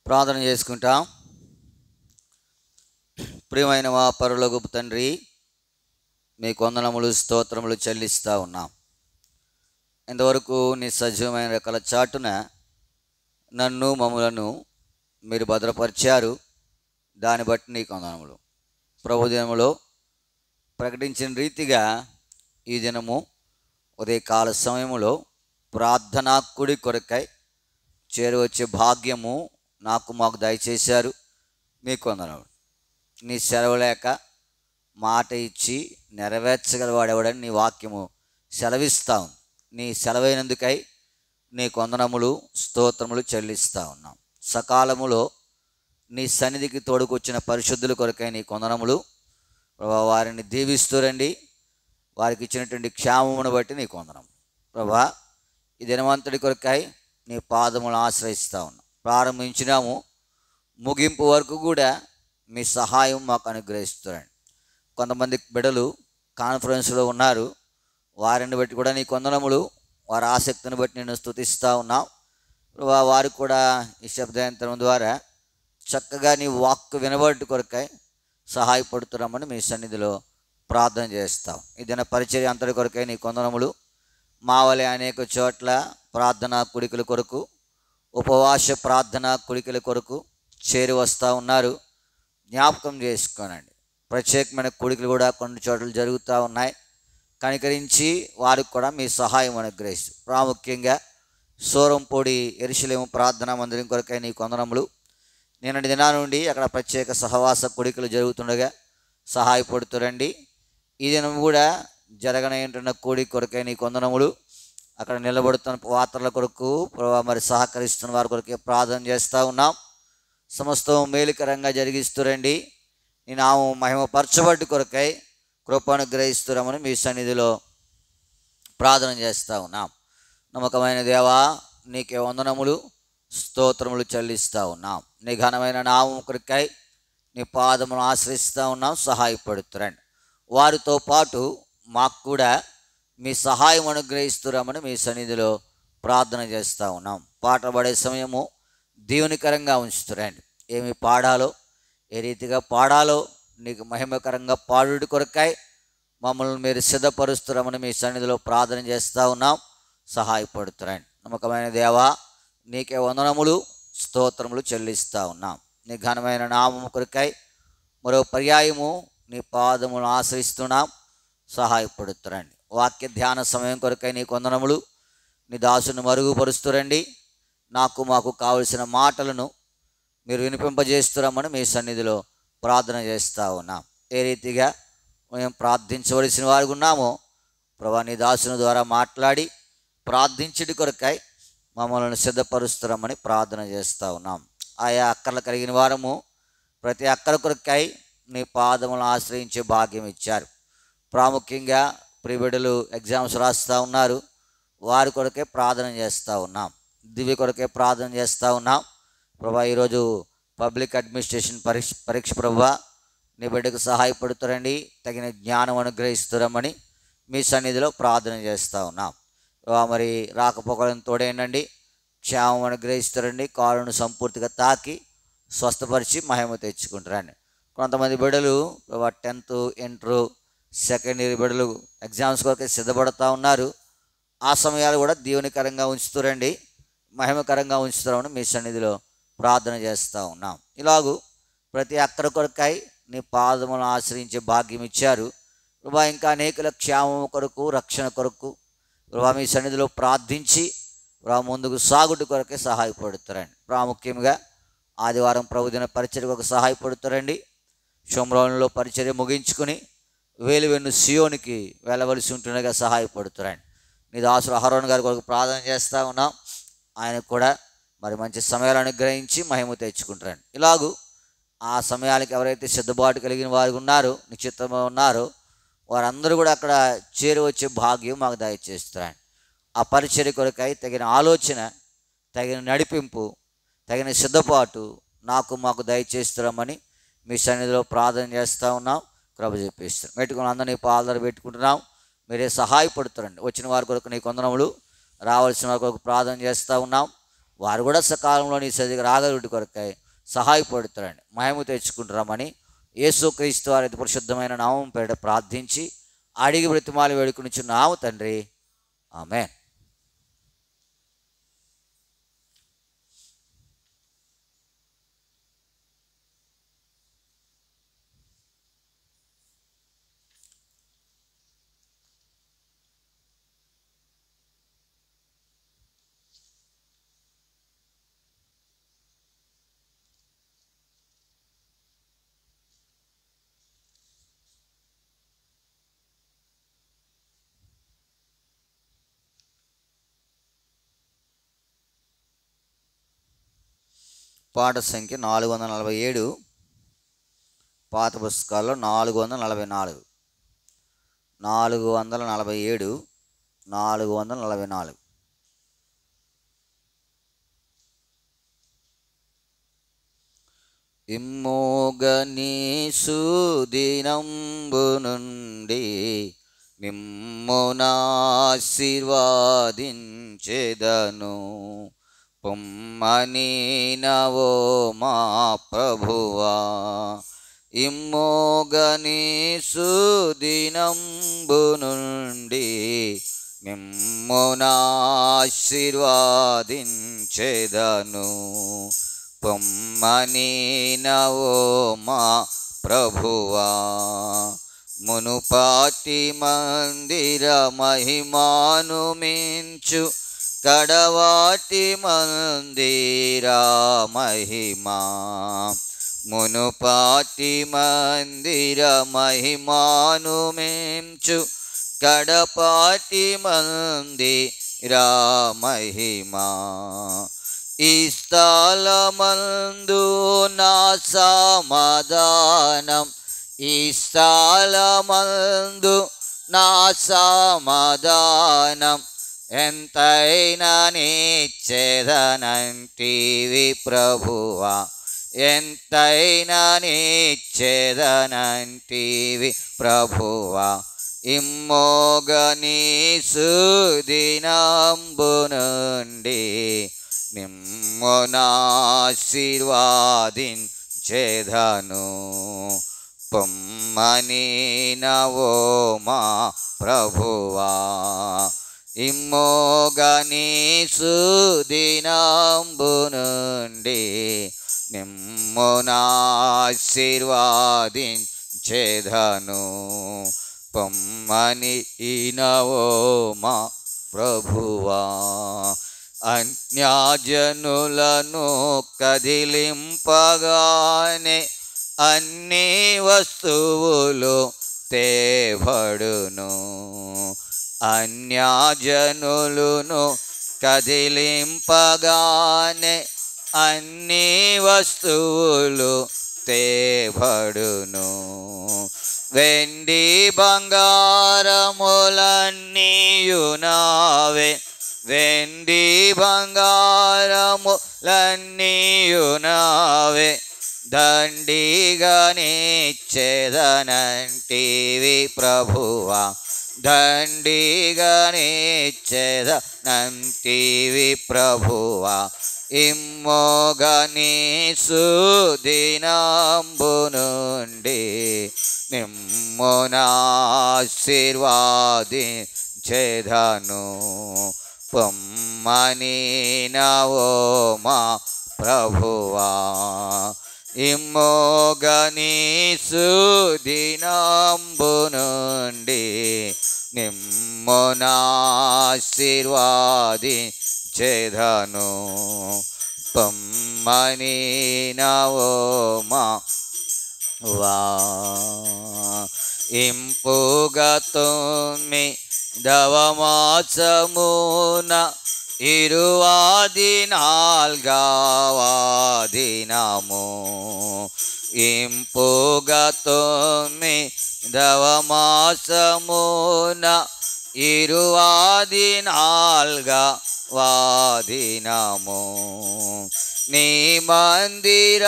ప్రార్థన చేసుకుంటాం. ప్రియమైన మా పరలోకపు తండ్రి, మీకు వందనములు స్తోత్రములు చెల్లిస్తూ ఉన్నాం. ఇంతవరకు నీ సజీవమైన రెక్కల చాటున నన్ను మమ్ములను మీరు భద్రపరిచారు. దాన్ని బట్టి నీకు వందనములు. ప్రభు దినములో ప్రకటించిన రీతిగా ఈ దినము ఉదయకాల సమయములో ప్రార్థనా కుడి కొరకై చేరువచ్చే భాగ్యము మాకు దయచేశారు. మీకు వందనములు. నీ సెలవు లేక మాట ఇచ్చి నెరవేర్చగలవాడెవడని నీ వాక్యము సెలవిస్తాం. నీ సెలవైనందుకై నీకు వందనములు స్తోత్రములు చెల్లిస్తూ ఉన్నాం. సకాలములో నీ సన్నిధికి తోడుకొచ్చిన పరిశుద్ధుల కొరకై నీకు వందనములు. ప్రభా, వారిని దీవిస్తూ రండి. వారికి ఇచ్చినటువంటి క్షేమమును బట్టి నీకు వందనము. ప్రభా, ఈ దినవంతుడి కొరకై నీ పాదములను ఆశ్రయిస్తూ ఉన్నాం. ప్రారంభించినాము, ముగింపు వరకు కూడా మీ సహాయం మాకు అనుగ్రహిస్తారండి. కొంతమంది బిడ్డలు కాన్ఫరెన్స్లో ఉన్నారు. వారిని బట్టి కూడా నీకు వందనములు. వారి ఆసక్తిని బట్టి నేను స్తుతిస్తూ ఉన్నాం. వారు కూడా ఈ శబ్దయంత్రం ద్వారా చక్కగా నీ వాక్కు వినబడి కొరకై సహాయపడుతున్నామని మీ సన్నిధిలో ప్రార్థన చేస్తాం. ఈ దిన పరిచర్య అంతటి కొరకై నీకు వందనములు. మా వలె అనేక చోట్ల ప్రార్థనా కుడికల కొరకు, ఉపవాస ప్రార్థనా కుడికల కొరకు చేరి వస్తూ ఉన్నారు. జ్ఞాపకం చేసుకోనండి. ప్రత్యేకమైన కుడికలు కూడా కొన్ని చోట్ల జరుగుతూ ఉన్నాయి. కనికరించి వారికి కూడా మీ సహాయం అనుగ్రహిస్తూ, ప్రాముఖ్యంగా సూరంపొడి యెరూషలేము ప్రార్థనా మందిరం కొరకై నీకు వందనములు. నిన్నటి దినా నుండి అక్కడ ప్రత్యేక సహవాస కుడికలు జరుగుతుండగా సహాయపడుతురండి. ఈ దినం కూడా జరగనంటున్న కూడి కొరకై నీకు వందనములు. అక్కడ నిలబడుతున్న పాత్రల కొరకు మరి సహకరిస్తున్న వారి కొరకే ప్రార్థన చేస్తూ ఉన్నాం. సమస్తం మేలుకరంగా జరిగిస్తురండి. నీ నామం మహిమపరచబడి కొరకై కృపనుగ్రహిస్తురమని మీ సన్నిధిలో ప్రార్థన చేస్తూ ఉన్నాం. నమ్మకమైన దేవా, నీకే వందనములు స్తోత్రములు చెల్లిస్తూ ఉన్నాం. నీ ఘనమైన నామం కొరకై నీ పాదమును ఆశ్రయిస్తూ ఉన్నాం. సహాయపడుతురండి. వారితో పాటు మాకు కూడా మీ సహాయం అనుగ్రహిస్తురమని మీ సన్నిధిలో ప్రార్థన చేస్తూ ఉన్నాం. పాట పాడే సమయము దీవెనికరంగా ఉంచుతురండి. ఏమి పాడాలో, ఏ రీతిగా పాడాలో నీకు మహిమకరంగా పాడుడి కొరకై మమ్మల్ని మీరు సిద్ధపరుస్తురమని మీ సన్నిధిలో ప్రార్థన చేస్తూ ఉన్నాం. సహాయపడుతురండి. నమ్మకమైన దేవా, నీకే వందనములు స్తోత్రములు చెల్లిస్తూ ఉన్నాం. నీ ఘనమైన నామము కొరకై మరో పర్యాయము నీ పాదములను ఆశ్రయిస్తున్నాం. సహాయపడుతురండి. వాక్య ధ్యాన సమయం కొరకై నీకు వందనములు. నీ దాసుని మరుగుపరుస్తురండి. మాకు కావలసిన మాటలను మీరు వినిపింపజేస్తున్నామని మీ సన్నిధిలో ప్రార్థన చేస్తూ ఉన్నాం. ఏ రీతిగా మేము ప్రార్థించవలసిన వారు ఉన్నామో ప్రభా, నీ దాసుని ద్వారా మాట్లాడి ప్రార్థించడి కొరకై మమ్మల్ని సిద్ధపరుస్తున్నామని ప్రార్థన చేస్తూ ఉన్నాం. ఆయా అక్కర్లు కలిగిన వారము ప్రతి అక్కర కొరకై నీ పాదములను ఆశ్రయించే భాగ్యం ఇచ్చారు. ప్రాముఖ్యంగా ప్రిబిడ్డలు ఎగ్జామ్స్ రాస్తూ ఉన్నారు. వారి కొరకే ప్రార్థన చేస్తూ ఉన్నాం. దివ్య కొరకే ప్రార్థన చేస్తూ ఉన్నాం. ప్రభా, ఈరోజు పబ్లిక్ అడ్మినిస్ట్రేషన్ పరీక్ష ప్రభా, నీ బిడ్డకు సహాయపడుతురండి. తగిన జ్ఞానం అనుగ్రహిస్తురమని మీ సన్నిధిలో ప్రార్థన చేస్తూ ఉన్నాం. మరి రాకపోకలను తోడేయండి. క్షేమం అనుగ్రహిస్తురండి. కాళ్ళను సంపూర్తిగా తాకి స్వస్థపరిచి మహిమ తెచ్చుకుంటారండి. కొంతమంది బిడ్డలు 10th ఇంటర్ సెకండ్ ఇయర్ బిడ్డలు ఎగ్జామ్స్ కొరకే సిద్ధపడుతూ ఉన్నారు. ఆ సమయాలు కూడా దీవెనికరంగా ఉంచుతురండి. మహిమకరంగా ఉంచుతామని మీ సన్నిధిలో ప్రార్థన చేస్తూ ఉన్నాం. ఇలాగూ ప్రతి అక్కర కొరకై నీ పాదములను ఆశ్రయించే భాగ్యం ఇచ్చారు. ప్రభా, ఇంకా అనేకుల క్షేమం కొరకు, రక్షణ కొరకు ప్రభా మీ సన్నిధిలో ప్రార్థించి ముందుకు సాగుడు కొరకే సహాయపడుతారండి. ప్రాముఖ్యంగా ఆదివారం ప్రభుదిన పరిచర్యకు సహాయపడుతారండి. షోమ్రోనులో పరిచర్య ముగించుకుని వేలువెన్ను సియోనికి వెళ్ళవలసి ఉంటుండగా సహాయపడుతారండి. నీ దాసుడు అహరోన్ గారి కొరకు ప్రార్థన చేస్తూ ఉన్నాం. ఆయనకు కూడా మరి మంచి సమయాలు అనుగ్రహించి మహిమ తెచ్చుకుంటారండి. ఇలాగూ ఆ సమయానికి ఎవరైతే సిద్ధపాటు కలిగిన వారు ఉన్నారో, నిశ్చితంగా ఉన్నారో, వారందరూ కూడా అక్కడ చేరి వచ్చే భాగ్యం మాకు దయచేస్తారండి. ఆ పరిచర్య కొరకై తగిన ఆలోచన, తగిన నడిపింపు, తగిన సిద్ధపాటు మాకు దయచేస్తామని మీ సన్నిధిలో ప్రార్థన చేస్తూ ఉన్నాం. కృప చెప్పిస్తాం. పెట్టుకుని అందరినీ పాదర పెట్టుకుంటున్నాం. మీరే సహాయపడుతారండి. వచ్చిన వారి కొరకు నీకు వందనములు. రావాల్సిన వారి కొరకు ప్రార్థన చేస్తూ ఉన్నాం. వారు కూడా సకాలంలో నీ సన్నిధికి రాగలుగుట కొరకై సహాయపడుతారని మహిమ తెచ్చుకుంటున్నామని యేసుక్రీస్తు వారి పరిశుద్ధమైన నామం పేరిట ప్రార్థించి అడిగి బ్రతిమాలి వేడుకొనుచున్నాము తండ్రి, ఆమేన్. పాట సంఖ్య 447, పాత పుస్తకాల్లో 444, 447, 444. ఇమ్మోగని సుదినంబు నుండి మిమ్మునాశీర్వాదించెదను, పొమ్మని నవో మా ప్రభువా. ఇమ్మోగని సుదినంబు నుండి మిమ్మునాశీర్వాదించెదను, పొమ్మని నవో మా ప్రభువా. మునుపాటి మందిర మహిమాను మించు కడవాటి మందిర మహిమా. మునుపాటి మందిర మహిమాను మించు కడపాటి మందిర మహిమా. ఈ స్థలమందు నా సమాధానం, ఈ స్థలమందు నా సమాధానం, ఎంతైనా నిచ్చేదనంటివి ప్రభువా, ఎంతైనా నిచ్చేదనంటివి ప్రభువా. ఇమ్మోగని సుదినంబు నుండి మిమ్మునాశీర్వాదించెదను, పొమ్మని నవో మా ప్రభువా. ఇమ్మోగని సుదినంబు నుండి మిమ్మునాశీర్వాదించెదను, పొమ్మని నవో మా ప్రభువా. అన్యజనులను కదిలింపగానే అన్ని వస్తువులు తేబడును, అన్యజనులను కదిలింపగానే అన్ని వస్తువులు తేబడును. వెండి బంగారములన్నీయు నావే, వెండి బంగారములన్నీయు నావే, దండిగా నిచ్చేదనంటివి ప్రభువా, దండిగా నిచ్చేదనంటివి ప్రభువా. ఇమ్మోగని సుదినంబు నుండి మిమ్మునాశీర్వాదించెదను, పొమ్మని నవో మా ప్రభువా. ఇమ్మోగని సుదినంబు నుండి మిమ్మునాశీర్వాదించెదను, పొమ్మని నవో మా వా. ఇంపుగా తొమ్మిదవమాసమున 24వ దినము, ఇంపుగా 9వ మాసమున 24వ దినము, నీ మందిర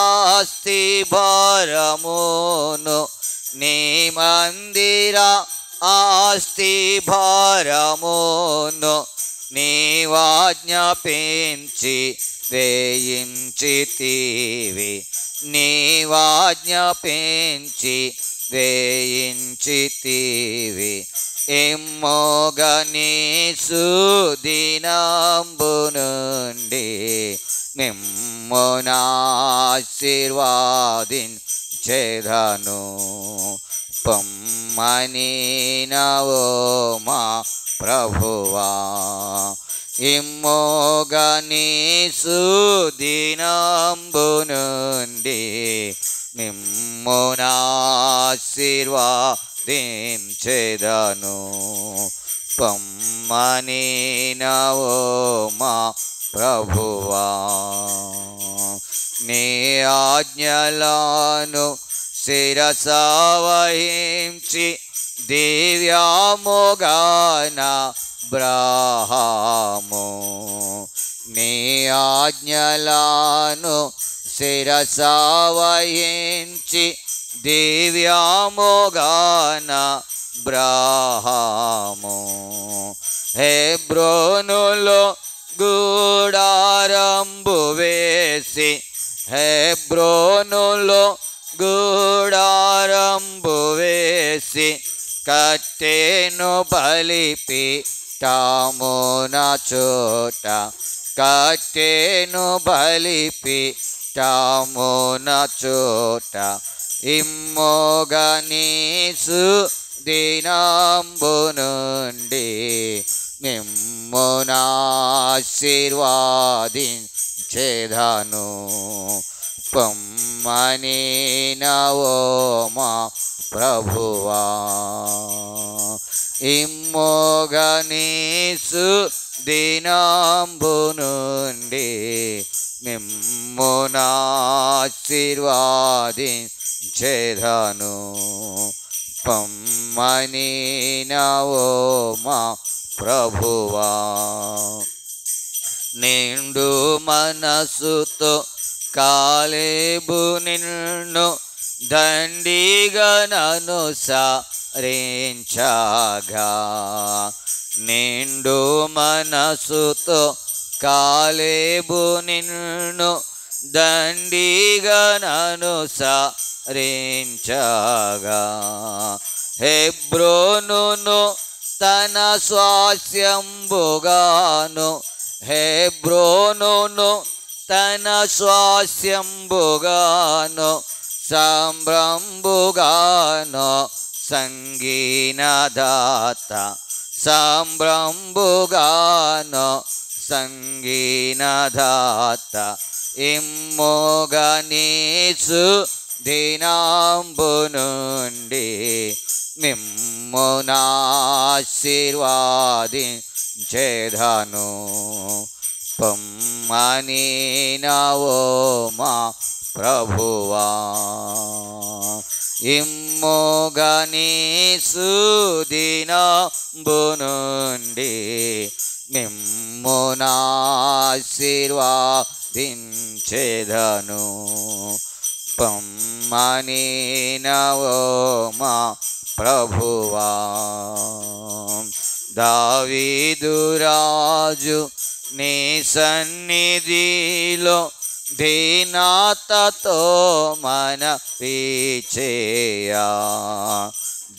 ఆస్తి భారమును, నీ మందిర ఆస్తి భారమును నీవాజ్ఞాపించి వేయించితివి, నీవాజ్ఞాపించి వేయించితివి. ఇమ్మోగా నీ సుదినంబు నుండి మిమ్మునాశీర్వాదించెదను. పొమ్మని నవో మా ప్రభువా, ఇమ్మోగా నీ సుదినంబు నుండి మిమ్మునాశీర్వాదించెదను. పొమ్మని నవో మా ప్రభువా, నీ ఆజ్ఞలను శిరసావహించి దివ్యాముగాన బ్రాహము, నీ ఆజ్ఞలను శిరసావహించి దివ్యాముగాన బ్రాహము. హెబ్రోనులో గూడారంబు వేసి, హెబ్రోనులో గూడారంబు వేసి కట్టెను బలిపీఠమున చోట, కట్టెను బలిపీఠమున చోట. ఇమ్మోగా నీ సుదినంబు నుండి మిమ్మునాశీర్వాదించెదను. పొమ్మని నవో మా ప్రభువా, ఇమ్మోగా నీ సుదినంబు నుండి మిమ్మునాశీర్వాదించెదను. పొమ్మని నవో మా ప్రభువా, నిండు మనసుతో కాలేబు నిన్ను దండిగా ననుసరించగా, నిండు మనసుతో కాలేబు నిన్ను దండిగా ననుసరించగా. హెబ్రోనును తన స్వాస్యంబుగాను, హెబ్రోనును తన స్వాస్యంబుగాను సంభ్రంబుగాను సంగీనదాత, సంభ్రంబుగాను సంగీనదాత. ఇమ్మోగా నీ సుదినంబు నుండి మిమ్మునాశీర్వాదించెదను. పొమ్మని నవో మా ప్రభువా, ఇమ్మోగా నీ సుదినంబు నుండి మిమ్మునాశీర్వాదించెదను. పొమ్మని నవో మా ప్రభువా, దావీదు రాజు నీ సన్నిధిలో దీనతతో మనవి చేయా,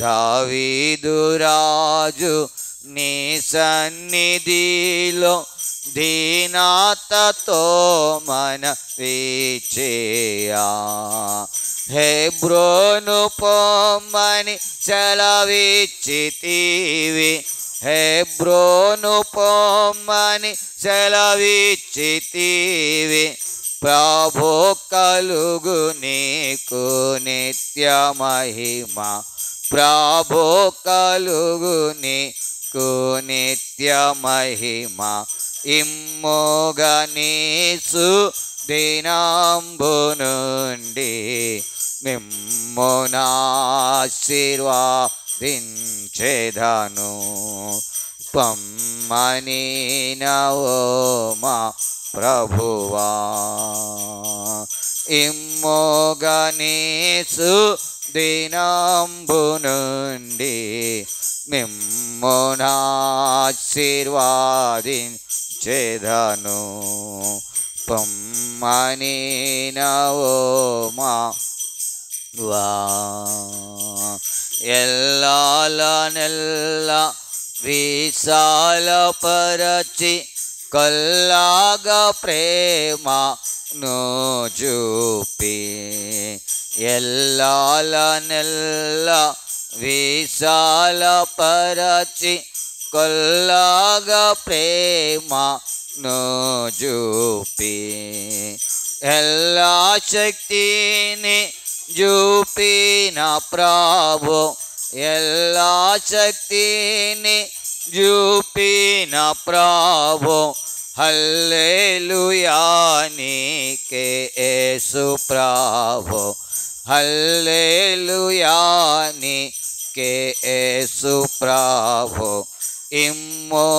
దావీదు రాజు నీ సన్నిధిలో దీనతతో మనవి చేయా. హెబ్రోను పొమ్మని సెలవిచ్చితివి, హెబ్రోను పొమ్మని సెలవిచ్చితివి. ప్రభు కలుగు నీకు నిత్య మహిమ, ప్రభు కలుగు నీకు నిత్య మహిమ. ఇమ్మోగా నీ సుదినంబు నుండి మిమ్మునాశీర్వాదించెదను. పొమ్మని నవో మా ప్రభువా, ఇమ్మోగా నీ దినంబు నుండి మిమ్మునాశీర్వాదించెదను. పొమ్మని నవోమా ఎల్లాలనెల్ల విశాలపరచి కొల్లాగా ప్రేమను చూపి ఎల్లాలనెల్ల విశాలపరచి కొల్లాగా ప్రేమను చూపి ఎల్లా శక్తిని చూపిన ప్రభు ఎల్లా శక్తిని చూపిన ప్రభు హల్లెలూయా నీకే యేసు ప్రభు హల్లెలూయా నీకే యేసు ప్రభు ఇమ్మోగనీసు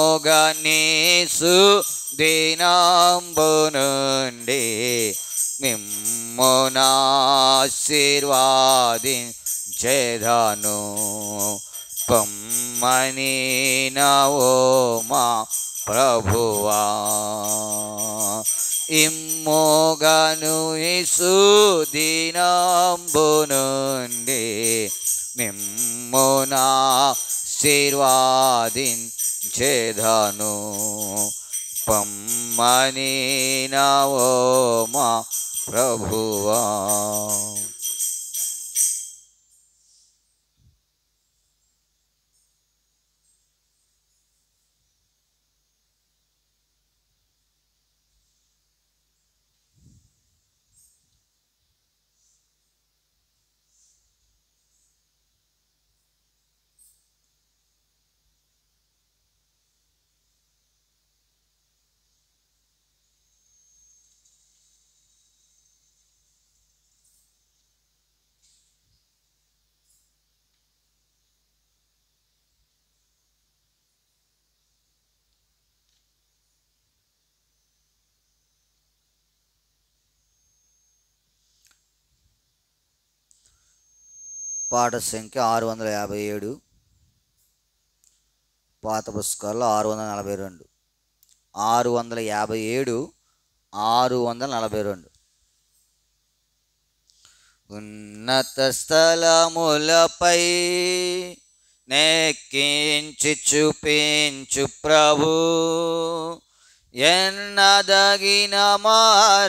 దినంబు నుండి మిమ్మునాశీర్వాదించెదను. పొమ్మని నవోమా ప్రభువా ఇమ్మోగను యేసు దినంబు నుండి మిమ్మునాశీర్వాదించెదను. పొమ్మని నవోమా ప్రభువా. పాట సంఖ్య 657, పాత పుస్తకాల్లో 642, 657, 642. ఉన్నత స్థలములపై నెక్కించి చూపించు ప్రభు ఎన్నదగిన మా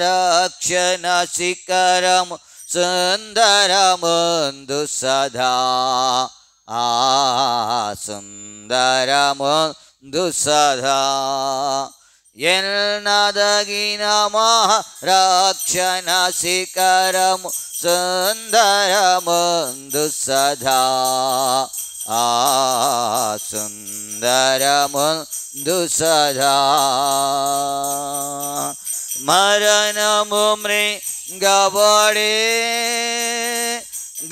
రక్షణ శిఖరము సుందరముందు సదా సుందరముందు సదా ఎన్నదగిన మా రక్షణ శిఖరము సుందరముందు సదా సుందరముందు సదా మరణము మృంగబడే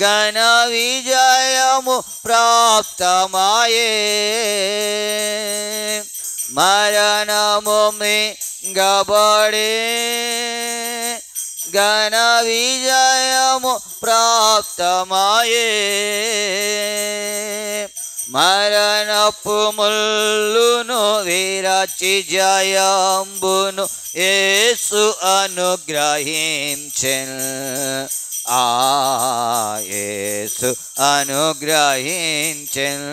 ఘన విజయము ప్రాప్తమాయే మరణము మృంగబడే ఘన విజయము ప్రాప్తమాయే మరణపు ముల్లును విరచి జయంబును యేసు అనుగ్రహించెను యేసు అనుగ్రహించెను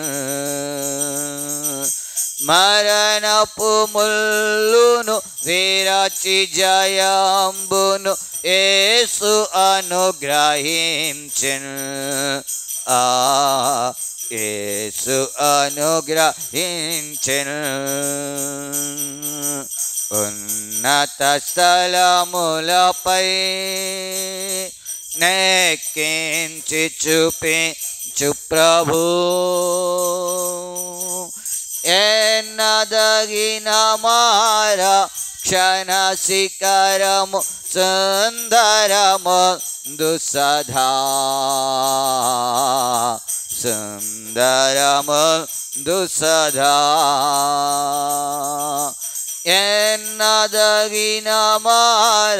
మరణపు ముల్లును విరచి జయంబును యేసు అనుగ్రహించెను యేసు అనుగ్రహించెను ఉన్నత స్థలములపై నెక్కించి చూపించు ప్రభు ఎన్నదగిన మా రక్షణ శిఖరము సుందరముందు సదా సుందరముందు సదా ఎన్నదగిన మా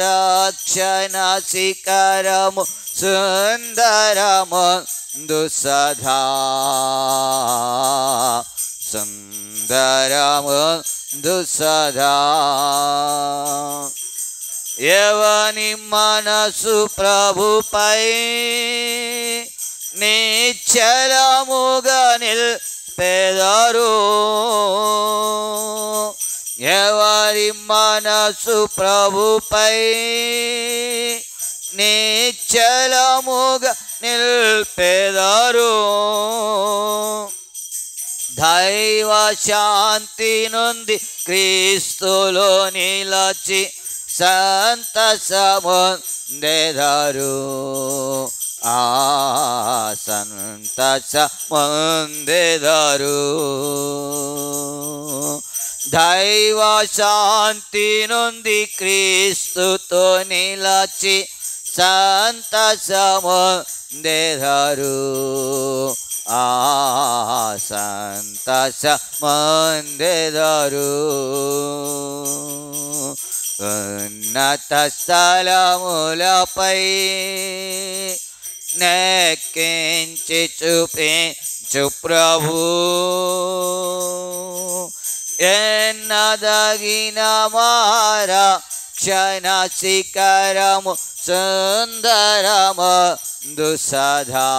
రక్షణ శిఖరము సుందరమందు సదా సుందరమందు సదా. ఎవని మనసు ప్రభుపై నిశ్చలముగా నిల్పెదరు, ఎవరి మనసు ప్రభుపై నిశ్చలముగా నిల్పెదరు, దైవ శాంతి నుండి క్రీస్తులో నిలచి సంతసమొందెదరు, సంతసమొందెదరు. దైవ శాంతి నుండి క్రీస్తుతో నిలచి సంతసమొందెదరు, సంతసమొందెదరు. ఉన్నత స్థలములపై నెక్కించి చూపించు ప్రభు, ఎన్నదగిన మా రక్షణ శిఖరము సుందరమందు సదా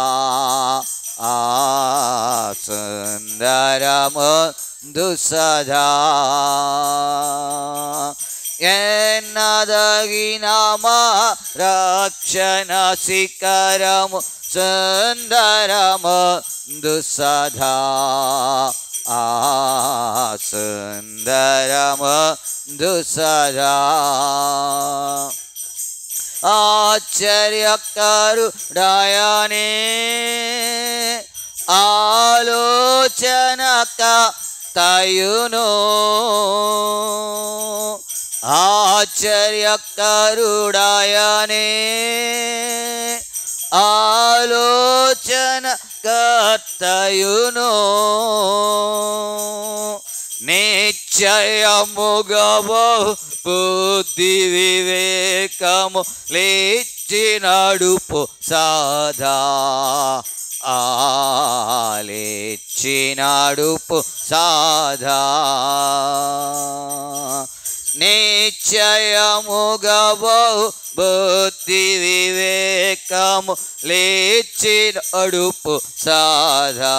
సుందరమందు సదా. ఎన్నదగిన మా రక్షణ శిఖరము సుందరమందు సదా సుందరమందు సదా. ఆశ్చర్యకరుడాయనే ఆలోచనకర్తయును, ఆశ్చర్యకరుడాయనే ఆలోచనకర్తయును, నిశ్చయముగా బహు బుద్ధి వివేకము లేచి నడుపు సదా లేచి నడుపు సదా. నిశ్చయముగా బహు బుద్ధి వివేకము లేచి నడుపు సదా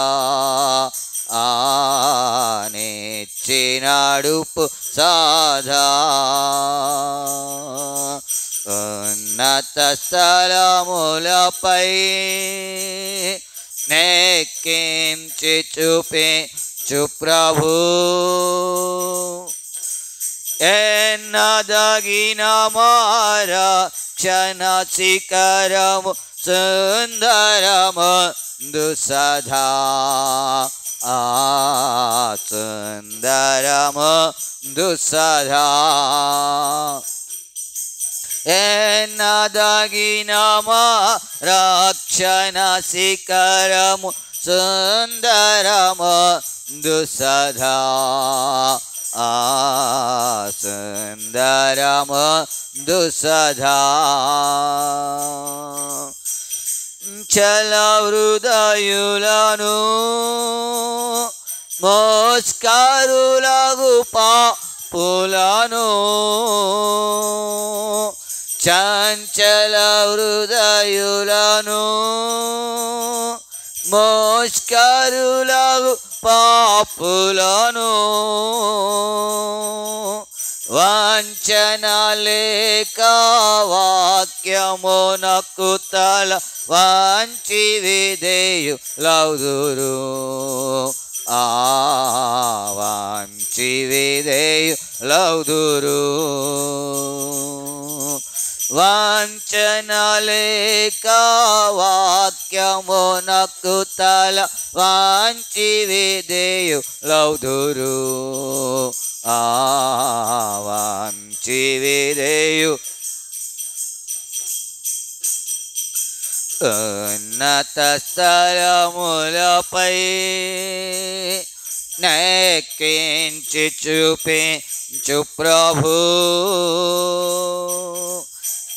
లేచి నడుపు సదా. ఉన్నత స్థలములపై నెక్కించి చూపించు ప్రభు, ఎన్నదగిన మా రక్షణ శిఖరము సుందరమందు సదా సుందరమందు సదా. ఎన్నదగిన మా రక్షణ శిఖరము సుందరమందు సదా సుందరమందు సదా. చల హృదయులను మోస్కరులగు పాపులను, చంచల హృదయులను మోస్కరులగు పాపులను, వంచన లేక వాక్యమునకు తల వంచి విధేయులౌదురు, వంచి విధేయులౌదురు. వంచన లేక వాక్యమునకు తల వంచి విధేయులౌదురు, వంచి విధేయు. ఉన్నత స్థలములపై నెక్కించి చూపించు ప్రభు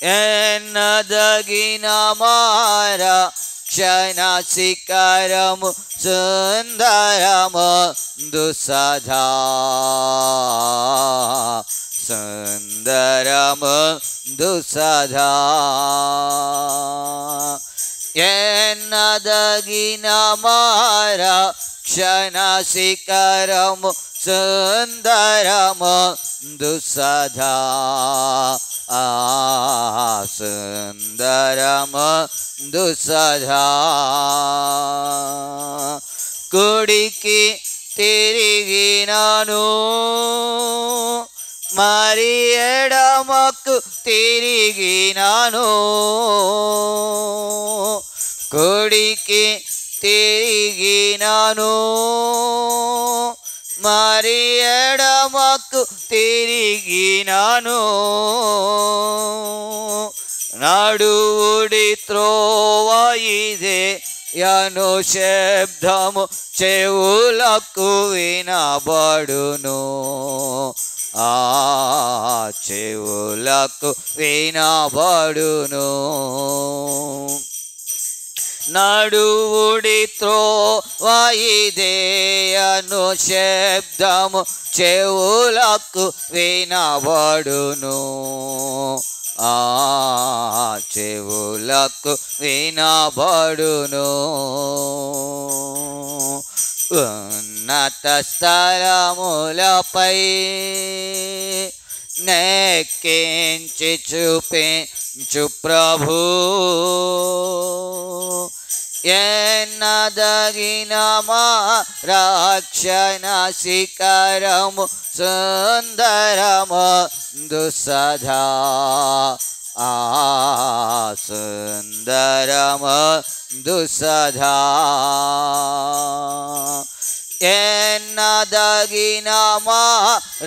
ఎన్నదగిన మారా క్షణ శిఖరము సుందరము దుసధా సుందరము దుసధా ఎన్నదగిన మారా క్షణ శిఖరము సుందరము దుసధా సుందరము దుసధా కుడికి తిరిగినాను మరి ఎడమకు తిరిగినాను కుడికి తిరిగినాను మరి ఎడమకు తిరిగినాను నడువుడి త్రోవ ఇదే యను శబ్దము చెవులకు వినబడును చెవులకు వినబడును నడువుడి త్రోవ ఇదే యను శబ్దము చెవులకు వినబడును చెవులకు వినబడును ఉన్నత స్థలములపై నెక్కించి చూపించు ప్రభు ఎన్నదగిన మా రక్షణ శిఖరము సుందరము దుసధా సుందరము దుసధా ఎన్నదగిన మా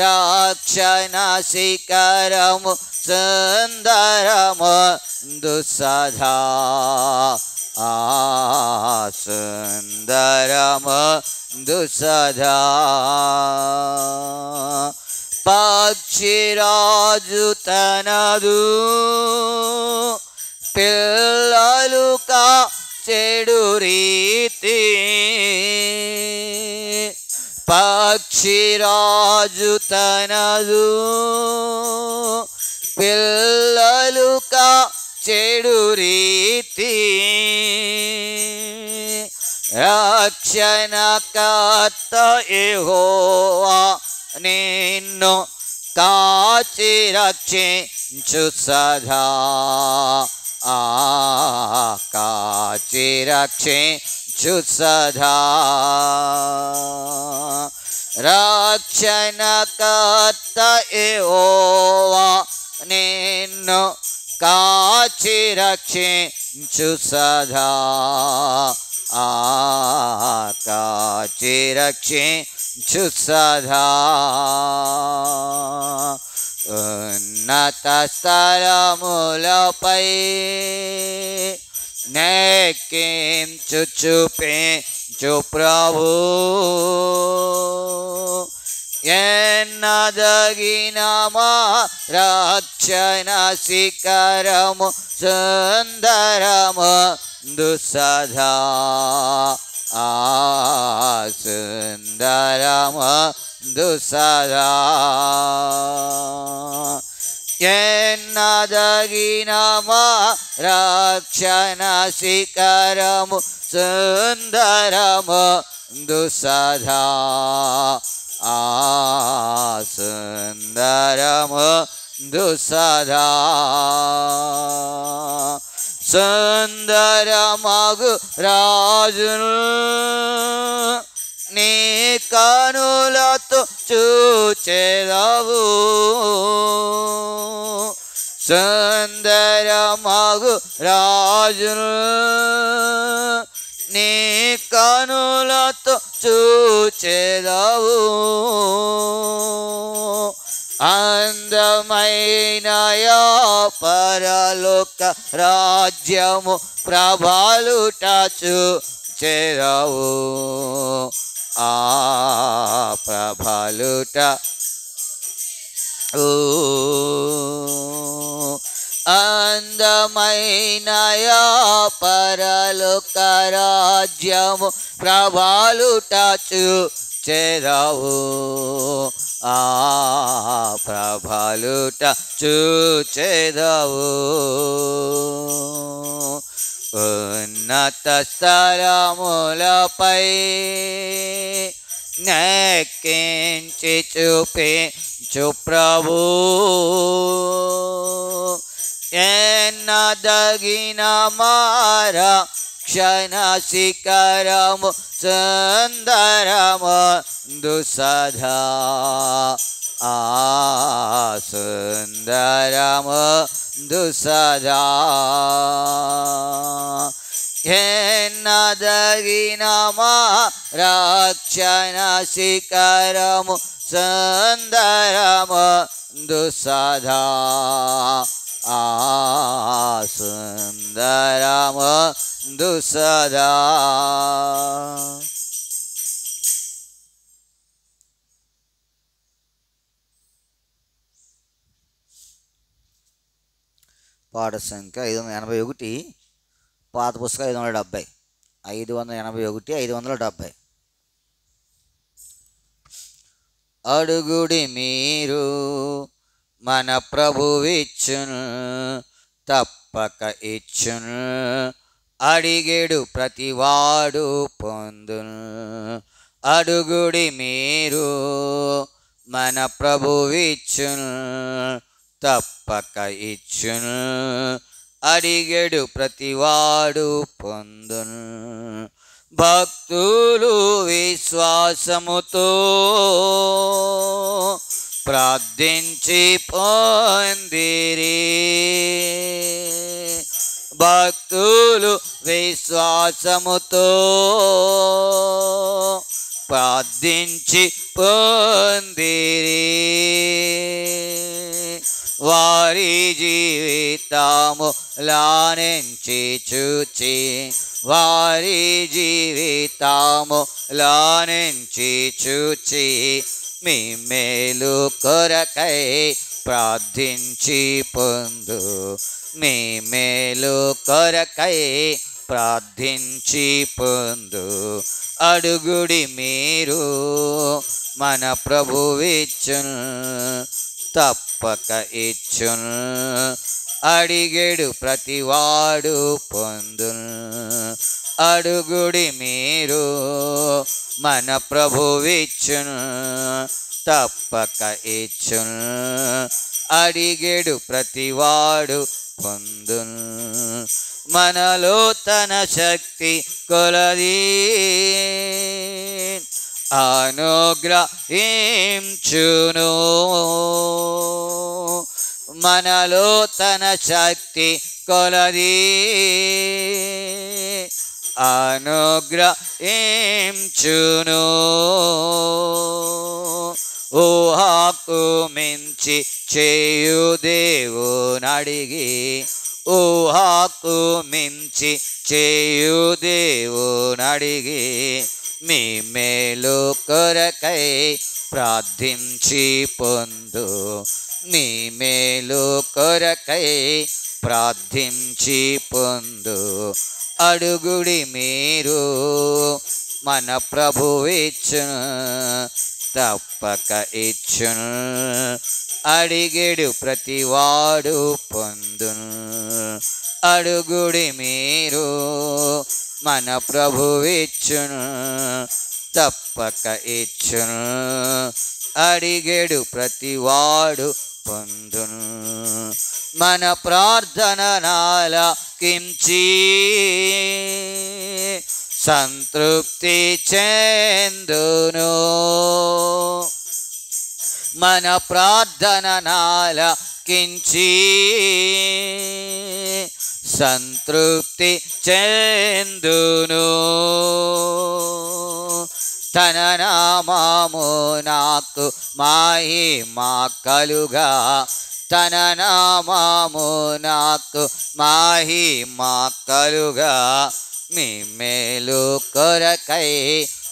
రక్షణ శిఖరము సుందరము దుసధా సుందరము దుసధా పక్షిరాజు తనదు పిల్లలుకా చెడు రీతి పక్షిరాజు తనదు పిల్లలుకా చెడు రీతి రక్షణకర్త యెహోవా నిన్ను కాచి రక్షించు సదా కాచి రక్షించు సదా రక్షణకర్త యెహోవా నిన్ను కాచి రక్షించు సదా కాచి రక్షించు సదా ఉన్నత స్థలములపై నెక్కించు చూపించు ప్రభు ఎన్నదగిన మా రక్షణ శిఖరము సుందరము దుసధా సుందరము దుసధా ఎన్నదగిన మా రక్షణ శిఖరము సుందరము దుసధా సుందరము దుసధా సుందరమగు రాజును నీ కనులతో చూచెదవు సుందరమగు రాజును నీ కనులతో చూచెదవు అందమైన పరలోక రాజ్యము ప్రభాలుట చూచెదవు ప్రభాలుట ఓ అందమైన పరలోక రాజ్యము ప్రభాలుట చూచెదవు, ఆ ప్రభాలుట చూచెదవు. ఉన్నత స్థలములపై నెక్కించి చూపించు ప్రభు, ఎన్నదగిన మారా క్షణ శిఖరము సుందరమందు సదా, ఆ సుందరమందు సదా. ఎన్నదగిన మారా క్షణ శిఖరము సుందరమందు సదా, ఆ సుందరమందు సదా. పాట సంఖ్య 581, పాత పుస్తకం 570. 581, 570. అడుగుడి మీరు మన ప్రభువిచ్చును, తప్పక ఇచ్చును, అడిగేడు ప్రతివాడు పొందును. అడుగుడి మీరు మన ప్రభువిచ్చును, తప్పక ఇచ్చును, అడిగేడు ప్రతివాడు పొందును. భక్తులు విశ్వాసముతో ప్రార్థించి పొందిరి, భక్తులు విశ్వాసముతో ప్రార్థించి పొందిరి. వారి జీవితములానించి చూచి, వారి జీవితములానించి చూచి, మీ మేలు కొరకై ప్రార్థించి పొందు, మీ మేలు కొరకై ప్రార్థించి పొందు. అడుగుడి మీరు మన ప్రభువిచ్చును, తప్పక ఇచ్చును, అడిగేడు ప్రతివాడు పొందును. అడుగుడి మీరు మన ప్రభువిచ్చును, తప్పక ఇచ్చును, అడిగేడు ప్రతివాడు పొందును. మనలో తన శక్తి కొలది అనుగ్రహించును, మనలో తన శక్తి కొలది అనుగ్రహించును. ఊహకు మించి చేయు దేవునడిగి, ఊహకు మించి చేయు దేవునడిగి, మీ మేలు కొరకై ప్రార్థించి పొందు, మీ మేలు కొరకై ప్రార్థించి పొందు. అడుగుడి మీరు మన ప్రభువిచ్చును, తప్పక ఇచ్చును, అడిగేడు ప్రతివాడు పొందును. అడుగుడి మీరు మన ప్రభువిచ్చును, తప్పక ఇచ్చును, అడిగేడు ప్రతివాడు పొందును. మన ప్రార్థన నాలకించి సంతృప్తి చెందును, మన ప్రార్థన నాలకించి సంతృప్తి చెందును. తన నామము నాకు మహిమ కలుగా, తన నామము నాకు మహిమ కలుగా, మీ మేలు కొరకై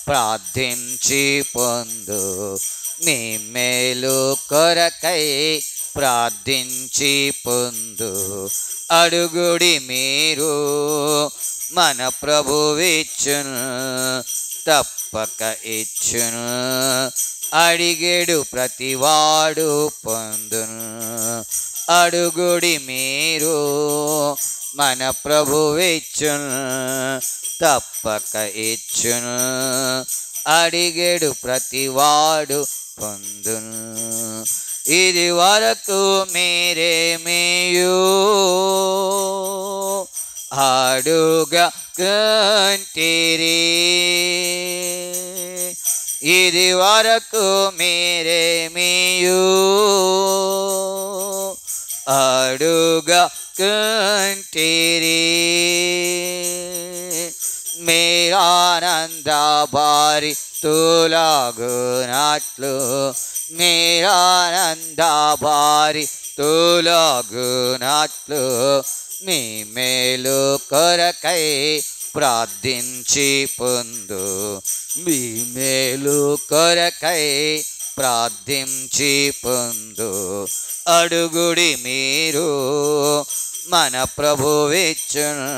ప్రార్థించి పొందు, మీ మేలు కొరకై ప్రార్థించి పొందు. అడుగుడి మీరు మన ప్రభువిచ్చును, తప్పక ఇచ్చును. అడిగేడు ప్రతివాడు పొందును. అడుగుడి మీరు మన ప్రభువిచ్చును, తప్పక ఇచ్చును. అడిగేడు ప్రతివాడు పొందును. ఇది వరకు మీరేమియు అడుగకుంటిరి, ఇది వరకు మీరేమియు అడుగకుంటిరి. మీరానంద భారితులాగునట్లు, మీరానంద భారితులాగునట్లు మీ మేలు కొరకై ప్రార్థించి పొందు. మీ మేలు కొరకై ప్రార్థించి పొందు. అడుగుడి మీరు మన ప్రభువిచ్చును,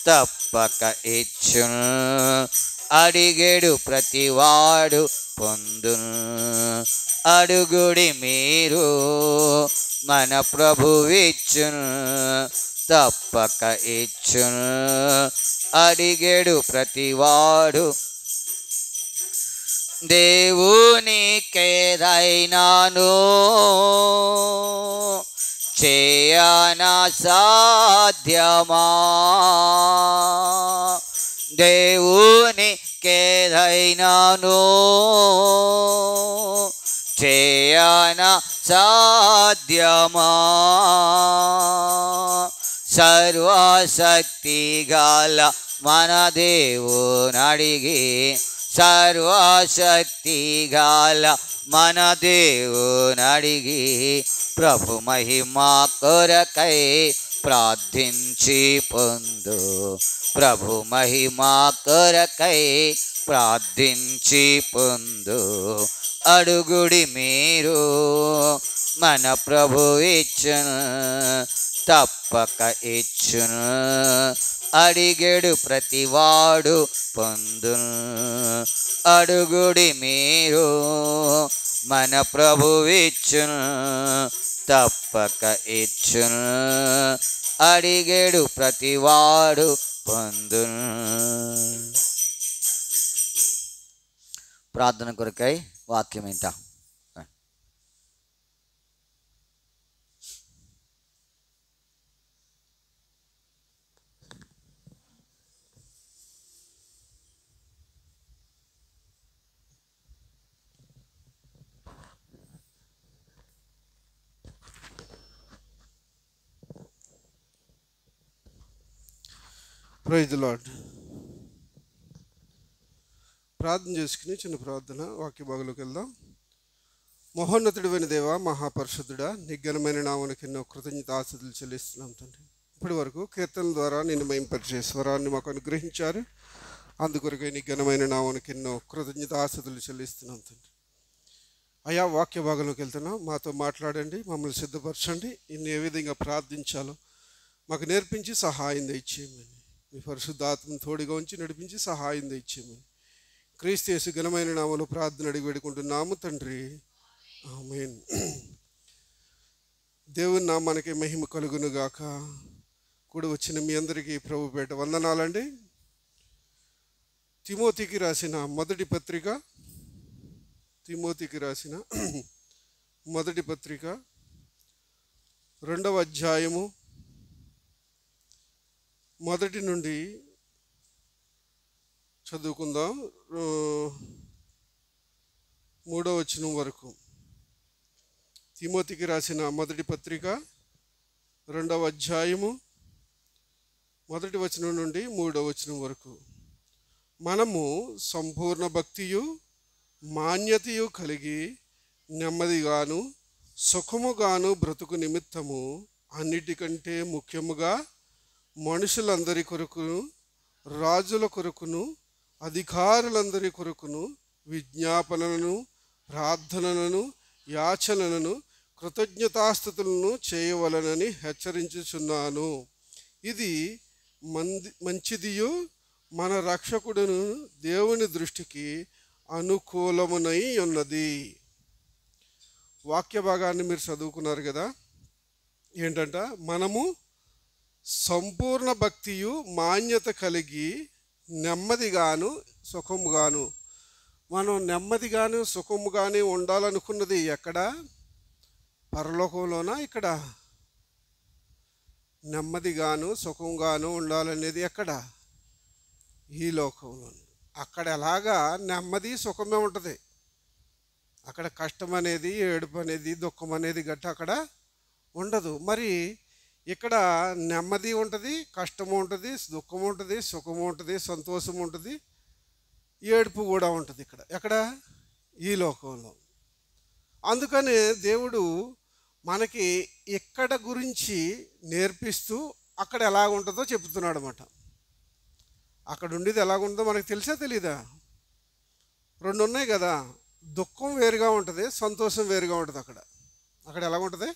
తప్పక ఇచ్చును. అడిగేడు ప్రతివాడు పొందును. అడుగుడి మీరు మన ప్రభువిచ్చును, తప్పక ఇచ్చును. అడిగేడు ప్రతివాడు. దేవునికేదైనాను చేయనా సాధ్యమా, దేవునికేదైనాను చేయనా సాధ్యమా. సర్వశక్తి గల మన దేవునడిగి, సర్వశక్తి గల మన దేవునడిగి ప్రభు మహిమా కొరకై ప్రార్థించి పొందు. ప్రభు మహిమా కొరకై ప్రార్థించి పొందు. అడుగుడి మీరు మన ప్రభువిచ్చును, తప్పక ఇచ్చును. అడిగేడు ప్రతివాడు పొందును. అడుగుడి మీరు మన ప్రభువిచ్చును, తప్పక ఇచ్చును. అడిగేడు ప్రతివాడు పొందును. ప్రార్థన కొరకై వాక్యం ఏంట. Praise the Lord. ప్రార్థన చేసుకుని చిన్న ప్రార్థన వాక్య భాగంలోకి వెళ్దాం. మహోన్నతుడైన దేవ, మహాపరిశుద్ధుడా, నిఘనమైన నామమునకు ఎన్నో కృతజ్ఞతాస్తుతులు చెల్లిస్తున్నాం తండ్రి. ఇప్పటి వరకు కీర్తనల ద్వారా నిన్ను మహింపరిచే స్వరాన్ని మాకు అనుగ్రహించారు. అందుకొరకై నిఘనమైన నామమునకు ఎన్నో కృతజ్ఞతాస్తుతులు చెల్లిస్తున్నాం తండ్రి. అయా, వాక్య భాగంలోకి వెళ్తున్నాం. మాతో మాట్లాడండి, మమ్మల్ని సిద్ధపరచండి. ఇన్ని ఏ విధంగా ప్రార్థించాలో మాకు నేర్పించి సహాయం దయచేయమని, మీ పరిశుద్ధాత్మను తోడుగా ఉంచి నడిపించి సహాయం దయచేయమని క్రీస్తు యేసు ఘనమైన నామములో ప్రార్థన అడిగి వేడుకుంటున్నాము తండ్రి, ఆమేన్. దేవుని నామానికి మహిమ కలుగునుగాక. కూడి వచ్చిన మీ అందరికీ ప్రభు పేట వందనాలండి. తిమోతికి రాసిన మొదటి పత్రిక, తిమోతికి రాసిన మొదటి పత్రిక 2వ అధ్యాయము 1 నుండి చదువుకుందాం, 3వ వచనం వరకు. తిమోతికి రాసిన మొదటి పత్రిక 2వ అధ్యాయము 1వ వచనం నుండి 3వ వచనం వరకు. మనము సంపూర్ణ భక్తియు మాన్యతయు కలిగి నెమ్మదిగాను సుఖముగాను బ్రతుకు నిమిత్తము అన్నిటికంటే ముఖ్యముగా మనుషులందరి కొరకును, రాజుల కొరకును, అధికారులందరి కొరకును విజ్ఞాపనలను ప్రార్థనలను యాచనలను కృతజ్ఞతాస్థుతులను చేయవలనని హెచ్చరించుచున్నాను. ఇది మంచిదియు మన రక్షకుడును దేవుని దృష్టికి అనుకూలమునై ఉన్నది. వాక్య భాగాన్ని మీరు చదువుకున్నారు కదా. ఏంటంట, మనము సంపూర్ణ భక్తియు మాన్యత కలిగి నెమ్మదిగాను సుఖముగాను, మనం నెమ్మదిగాను సుఖముగానే ఉండాలనుకున్నది ఎక్కడ? పరలోకంలోనా? ఇక్కడ నెమ్మదిగాను సుఖంగాను ఉండాలనేది ఎక్కడ? ఈ లోకంలో. అక్కడ ఎలాగా నెమ్మది సుఖమే ఉంటుంది. అక్కడ కష్టం అనేది, ఏడుపు అనేది, దుఃఖం అనేది గట్ట అక్కడ ఉండదు. మరి ఇక్కడ నెమ్మది ఉంటుంది, కష్టము ఉంటుంది, దుఃఖము ఉంటుంది, సుఖము ఉంటుంది, సంతోషం ఉంటుంది, ఏడుపు కూడా ఉంటుంది ఇక్కడ. ఎక్కడ? ఈ లోకంలో. అందుకనే దేవుడు మనకి ఇక్కడ గురించి నేర్పిస్తూ అక్కడ ఎలా ఉంటుందో చెప్తున్నాడు అన్నమాట. అక్కడ ఉండేది ఎలాగుంటుందో మనకు తెలిసా తెలీదా? రెండు ఉన్నాయి కదా. దుఃఖం వేరుగా ఉంటుంది, సంతోషం వేరుగా ఉంటుంది. అక్కడ ఎలా ఉంటుంది?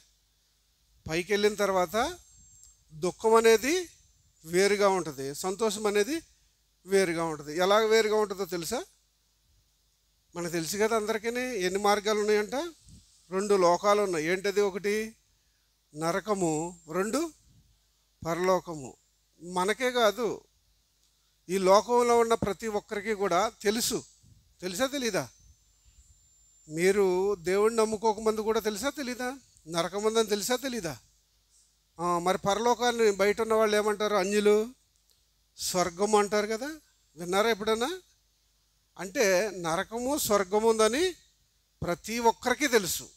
పైకి వెళ్ళిన తర్వాత దుఃఖం అనేది వేరుగా ఉంటుంది, సంతోషం అనేది వేరుగా ఉంటుంది. ఎలా వేరుగా ఉంటుందో తెలుసా? మనకు తెలుసు కదా అందరికీ. ఎన్ని మార్గాలు ఉన్నాయంట? 2 లోకాలు ఉన్నాయి. ఏంటది? ఒకటి నరకము, 2 పరలోకము. మనకే కాదు, ఈ లోకంలో ఉన్న ప్రతి ఒక్కరికి కూడా తెలుసా తెలీదా? మీరు దేవుడిని నమ్ముకోకముందు కూడా తెలుసా తెలీదా? నరకం ఉందని తెలుసా తెలీదా? మరి పరలోకాన్ని బయట ఉన్న వాళ్ళు ఏమంటారు? అన్యులు స్వర్గం అంటారు కదా. విన్నారా ఎప్పుడన్నా? అంటే నరకము స్వర్గము ఉందని ప్రతి ఒక్కరికి తెలుసు.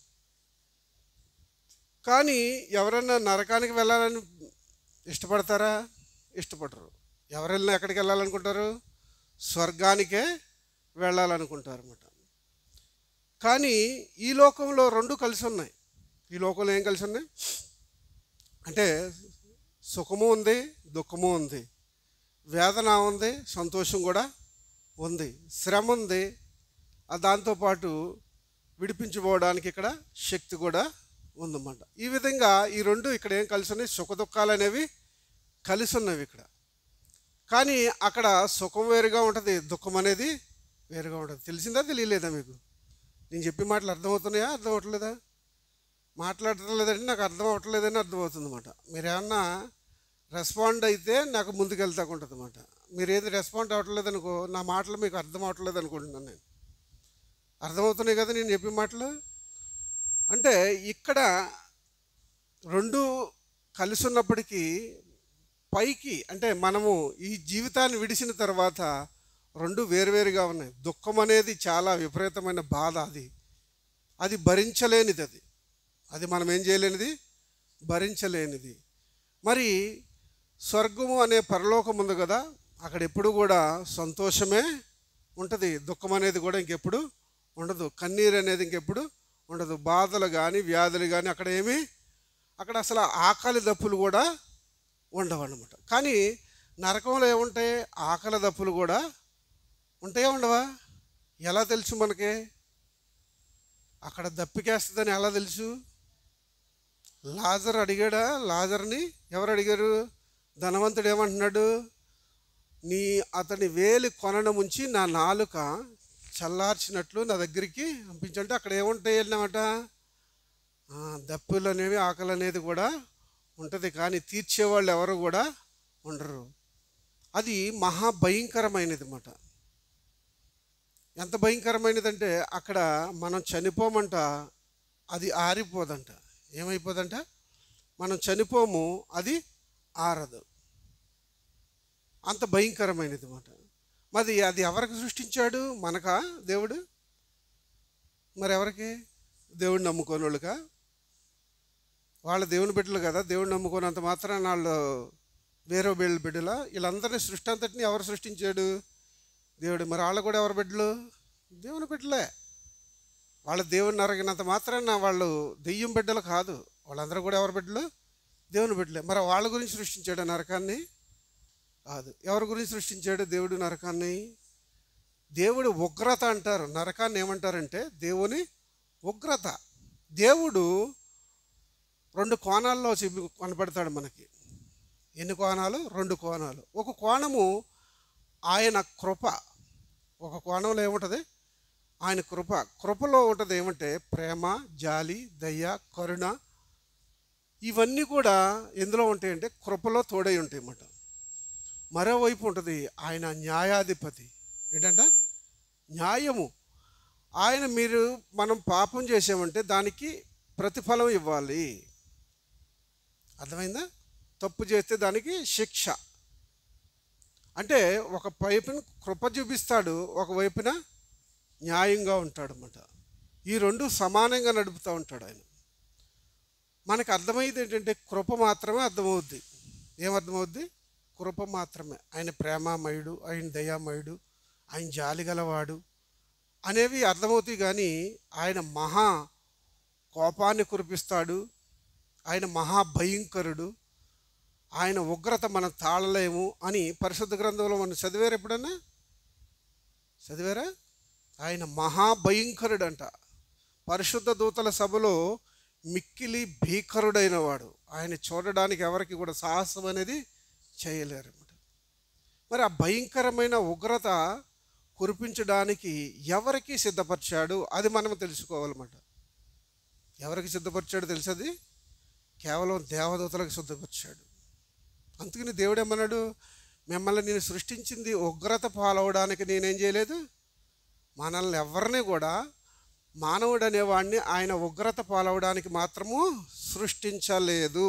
కానీ ఎవరన్నా నరకానికి వెళ్ళాలని ఇష్టపడతారా? ఇష్టపడరు. ఎవరెళ్ళినా ఎక్కడికి వెళ్ళాలనుకుంటారు? స్వర్గానికే వెళ్ళాలనుకుంటారు అన్నమాట. కానీ ఈ లోకంలో 2 కలిసి ఉన్నాయి. ఈ లోకంలో ఏం కలిసి ఉన్నాయి అంటే సుఖము ఉంది, దుఃఖము ఉంది, వేదన ఉంది, సంతోషం కూడా ఉంది, శ్రమ ఉంది, దాంతోపాటు విడిపించుకోవడానికి ఇక్కడ శక్తి కూడా ఉందన్నమాట. ఈ విధంగా ఈ 2 ఇక్కడ ఏం కలిసి ఉన్నాయి? సుఖ దుఃఖాలు అనేవి కలిసి ఉన్నవి ఇక్కడ. కానీ అక్కడ సుఖం వేరుగా ఉంటుంది, దుఃఖం అనేది వేరుగా ఉంటుంది. తెలిసిందా తెలియలేదా మీకు? నేను చెప్పే మాటలు అర్థమవుతున్నాయా? అర్థం అవ్వట్లేదా? మాట్లాడటం లేదంటే నాకు అర్థం అవ్వట్లేదని అర్థమవుతుంది అన్నమాట. మీరు ఏమన్నా రెస్పాండ్ అయితే నాకు ముందుకెళ్తాకు ఉంటుంది అన్నమాట. మీరు ఏది రెస్పాండ్ అవ్వట్లేదు అనుకో, నా మాటలు మీకు అర్థం అవ్వట్లేదు అనుకుంటున్నాను నేను. అర్థమవుతున్నాయి కదా నేను చెప్పే మాటలు? అంటే ఇక్కడ 2 కలిసి ఉన్నప్పటికీ పైకి అంటే మనము ఈ జీవితాన్ని విడిచిన తర్వాత 2 వేరువేరుగా ఉన్నాయి. దుఃఖం అనేది చాలా విపరీతమైన బాధ. అది భరించలేనిది. అది మనం ఏం చేయలేనిది, భరించలేనిది. మరి స్వర్గము అనే పరలోకం ఉంది కదా, అక్కడ ఎప్పుడు కూడా సంతోషమే ఉంటుంది. దుఃఖం అనేది కూడా ఇంకెప్పుడు ఉండదు. కన్నీరు అనేది ఇంకెప్పుడు ఉండదు. బాధలు కానీ వ్యాధులు కానీ అక్కడ అసలు ఆకలి దప్పులు కూడా ఉండవు అన్నమాట. కానీ నరకంలో ఏముంటాయి? ఆకలి దప్పులు కూడా ఉంటాయా ఉండవా? ఎలా తెలుసు మనకి? అక్కడ దప్పికేస్తుందని ఎలా తెలుసు? లాజర్ అడిగాడా? లాజర్ని ఎవరు అడిగారు? ధనవంతుడు ఏమంటున్నాడు? అతని వేలి కొనను ముంచి నా నాలుక చల్లార్చినట్లు నా దగ్గరికి పంపించంటే అక్కడ ఏముంటాయి అన్నమాట? దప్పులు అనేవి ఆకలి అనేది కూడా ఉంటుంది. కానీ తీర్చేవాళ్ళు ఎవరు కూడా ఉండరు. అది మహాభయంకరమైనది అన్నమాట. ఎంత భయంకరమైనదంటే అక్కడ మనం చనిపోమంట, అది ఆరిపోదంట. ఏమైపోదంట? మనం చనిపోము, అది ఆరదు. అంత భయంకరమైనది అన్నమాట. మరి అది ఎవరికి సృష్టించాడు? మనకా దేవుడు? మరి ఎవరికి? దేవుడిని నమ్ముకోని వాళ్ళకా? వాళ్ళ దేవుని బిడ్డలు కదా. దేవుడిని నమ్ముకోనంత మాత్రాన వాళ్ళు వేరే వీళ్ళ బిడ్డలా? వీళ్ళందరినీ సృష్టి అంతటిని ఎవరు సృష్టించాడు? దేవుడు. మరి వాళ్ళు కూడా ఎవరు బిడ్డలు? దేవుని బిడ్డలే. వాళ్ళ దేవుని నరగినంత మాత్రాన వాళ్ళు దెయ్యం బిడ్డలు కాదు. వాళ్ళందరూ కూడా ఎవరు బిడ్డలు? దేవుని బిడ్డలే. మరి వాళ్ళ గురించి సృష్టించాడు నరకాన్ని? కాదు. ఎవరి గురించి సృష్టించాడు దేవుడు నరకాన్ని? దేవుడి ఉగ్రత అంటారు. నరకాన్ని ఏమంటారంటే దేవుని ఉగ్రత. దేవుడు 2 కోణాల్లో కనపడతాడు మనకి. ఎన్ని కోణాలు? 2 కోణాలు. ఒక కోణము ఆయన కృప. ఒక కోణంలో ఏముంటుంది? ఆయన కృప. కృపలో ఉంటుంది ఏమంటే ప్రేమ, జాలి, దయ, కరుణ. ఇవన్నీ కూడా ఎందులో ఉంటాయంటే కృపలో తోడై ఉంటాయి అన్నమాట. మరోవైపు ఉంటుంది ఆయన న్యాయాధిపతి. ఏంటంట? న్యాయము. ఆయన మనం పాపం చేసామంటే దానికి ప్రతిఫలం ఇవ్వాలి. అర్థమైందా? తప్పు చేస్తే దానికి శిక్ష. అంటే ఒక వైపున కృప చూపిస్తాడు, ఒకవైపున న్యాయంగా ఉంటాడు అన్నమాట. ఈ 2 సమానంగా నడుపుతూ ఉంటాడు ఆయన. మనకు అర్థమయ్యేది ఏంటంటే కృప మాత్రమే అర్థమవుద్ది. ఏమర్థమవుద్ది? కృప మాత్రమే. ఆయన ప్రేమామయుడు, ఆయన దయామయుడు, ఆయన జాలి గలవాడు అనేవి అర్థమవుతాయి. కానీ ఆయన మహా కోపాన్ని కురిపిస్తాడు, ఆయన మహాభయంకరుడు, ఆయన ఉగ్రత మనం తాళలేము అని పరిశుద్ధ గ్రంథంలో మనం చదివారు. ఎప్పుడన్నా చదివారా? ఆయన మహాభయంకరుడు అంట. పరిశుద్ధ దూతల సభలో మిక్కిలి భీకరుడైన వాడు. ఆయన చూడడానికి ఎవరికి కూడా సాహసం అనేది చేయలేరు అన్నమాట. మరి ఆ భయంకరమైన ఉగ్రత కురిపించడానికి ఎవరికి సిద్ధపరిచాడు అది మనం తెలుసుకోవాలన్నమాట. ఎవరికి సిద్ధపరిచాడు తెలుసది? కేవలం దేవదూతలకు సిద్ధపరిచాడు. అందుకని దేవుడు ఏమన్నాడు? మిమ్మల్ని నేను సృష్టించింది ఉగ్రత పాలవడానికి నేనేం చేయలేదు. మనల్ని ఎవరిని కూడా మానవుడు అనేవాడిని ఆయన ఉగ్రత పాలవడానికి మాత్రము సృష్టించలేదు.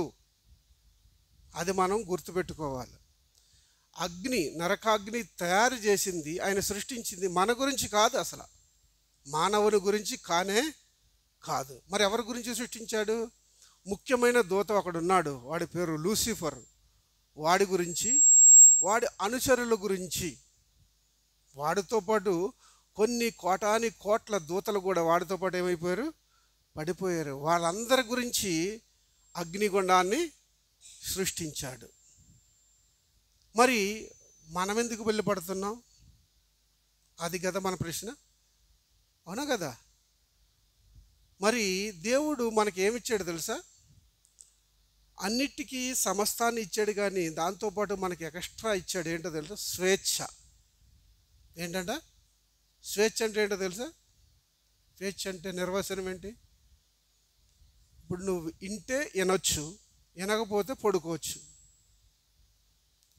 అది మనం గుర్తుపెట్టుకోవాలి. అగ్ని, నరకాగ్ని తయారు చేసింది, ఆయన సృష్టించింది మన గురించి కాదు, అసలు మానవుని గురించి కానే కాదు. మరి ఎవరి గురించి సృష్టించాడు? ముఖ్యమైన దూత ఒకడున్నాడు, వాడి పేరు లూసిఫర్. వాడి గురించి, వాడి అనుచరుల గురించి, వాడితో పాటు కొన్ని కోటాని కోట్ల దూతలు కూడా వాడితో పాటు ఏమైపోయారు? పడిపోయారు. వాళ్ళందరి గురించి అగ్నిగుండాన్ని సృష్టించాడు. మరి మనం ఎందుకు వెళ్ళి పడుతున్నాం? అది కదా మన ప్రశ్న, అవునా కదా? మరి దేవుడు మనకి ఏమిచ్చాడు తెలుసా? అన్నిటికీ సమస్తాన్ని ఇచ్చాడు, కానీ దాంతోపాటు మనకి ఎక్స్ట్రా ఇచ్చాడు. ఏంటో తెలుసా? స్వేచ్ఛ. ఏంటంట? స్వేచ్ఛ అంటే ఏంటో తెలుసా? స్వేచ్ఛ అంటే నిర్వచనం ఏంటి? ఇప్పుడు నువ్వు ఇంటే వినొచ్చు, వినకపోతే పడుకోవచ్చు.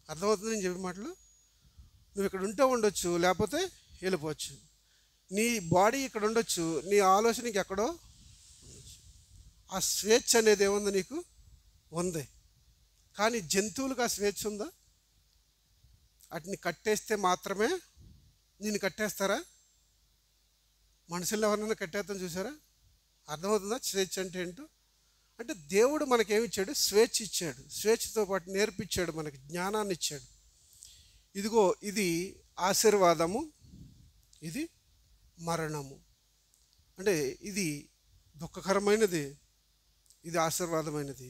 అర్థమవుతుంది నేను చెప్పే మాటలు? నువ్వు ఇక్కడ ఉంటే ఉండొచ్చు, లేకపోతే వెళ్ళిపోవచ్చు. నీ బాడీ ఇక్కడ ఉండొచ్చు, నీ ఆలోచనకి ఎక్కడో ఉండొచ్చు. ఆ స్వేచ్ఛ అనేది ఏముంది? నీకు ఉంది. కానీ జంతువులకు ఆ స్వేచ్ఛ ఉందా? వాటిని కట్టేస్తే మాత్రమే నేను కట్టేస్తారా? మనుషులు ఎవరినైనా కట్టేస్తాను చూసారా? అర్థమవుతుందా స్వేచ్ఛ అంటే ఏంటో? అంటే దేవుడు మనకేమిచ్చాడు? స్వేచ్ఛ ఇచ్చాడు. స్వేచ్ఛతో పాటు నేర్పించాడు, మనకి జ్ఞానాన్ని ఇచ్చాడు. ఇదిగో ఇది ఆశీర్వాదము, ఇది మరణము. అంటే ఇది దుఃఖకరమైనది, ఇది ఆశీర్వాదమైనది.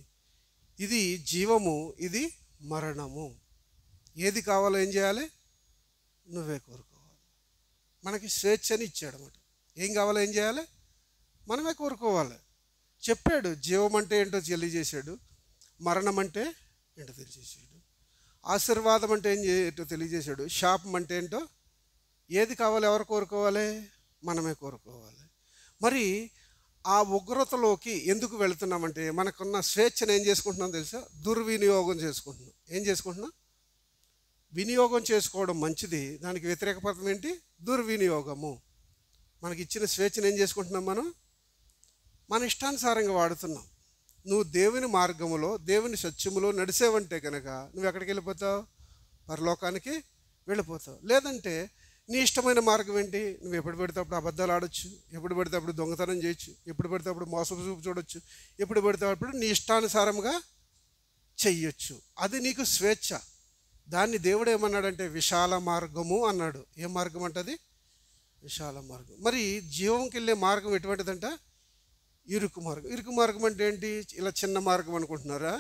ఇది జీవము, ఇది మరణము. ఏది కావాలో ఏం చేయాలి? నువ్వే కోరుకోవాలి. మనకి స్వేచ్ఛని ఇచ్చాడు అన్నమాట. ఏం కావాలో ఏం చేయాలి? మనమే కోరుకోవాలి. చెప్పాడు జీవం అంటే ఏంటో తెలియజేశాడు, మరణం అంటే ఏంటో తెలియజేశాడు, ఆశీర్వాదం అంటే ఏంటో తెలియజేశాడు, శాపం అంటే ఏంటో. ఏది కావాలో ఎవరు కోరుకోవాలి? మనమే కోరుకోవాలి. మరి ఆ ఉగ్రతలోకి ఎందుకు వెళుతున్నామంటే మనకున్న స్వేచ్ఛను ఏం చేసుకుంటున్నాం తెలుసా? దుర్వినియోగం చేసుకుంటున్నాం. ఏం చేసుకుంటున్నాం? వినియోగం చేసుకోవడం మంచిది, దానికి వ్యతిరేక పదం ఏంటి? దుర్వినియోగము. మనకి ఇచ్చిన స్వేచ్ఛను ఏం చేసుకుంటున్నాం? మన ఇష్టానుసారంగా వాడుతున్నాం. నువ్వు దేవుని మార్గములో, దేవుని సత్యములో నడిచేవంటే కనుక నువ్వు ఎక్కడికి వెళ్ళిపోతావు? పరలోకానికి వెళ్ళిపోతావు. లేదంటే నీ ఇష్టమైన మార్గం ఏంటి? నువ్వు ఎప్పుడు పడితే అప్పుడు అబద్ధాలు ఆడొచ్చు, ఎప్పుడు పడితే అప్పుడు దొంగతనం చేయొచ్చు, ఎప్పుడు పడితే అప్పుడు మోసపు చూపు చూడొచ్చు, ఎప్పుడు పడితే అప్పుడు నీ ఇష్టానుసారంగా చెయ్యొచ్చు. అది నీకు స్వేచ్ఛ. దాన్ని దేవుడు ఏమన్నాడంటే విశాల మార్గము అన్నాడు. ఏ మార్గం అంటది? విశాల మార్గం. మరి జీవంకి వెళ్ళే మార్గం ఎటువంటిదంట? ఇరుకు మార్గం. ఇరుకు మార్గం అంటే ఏంటి? ఇలా చిన్న మార్గం అనుకుంటున్నారా?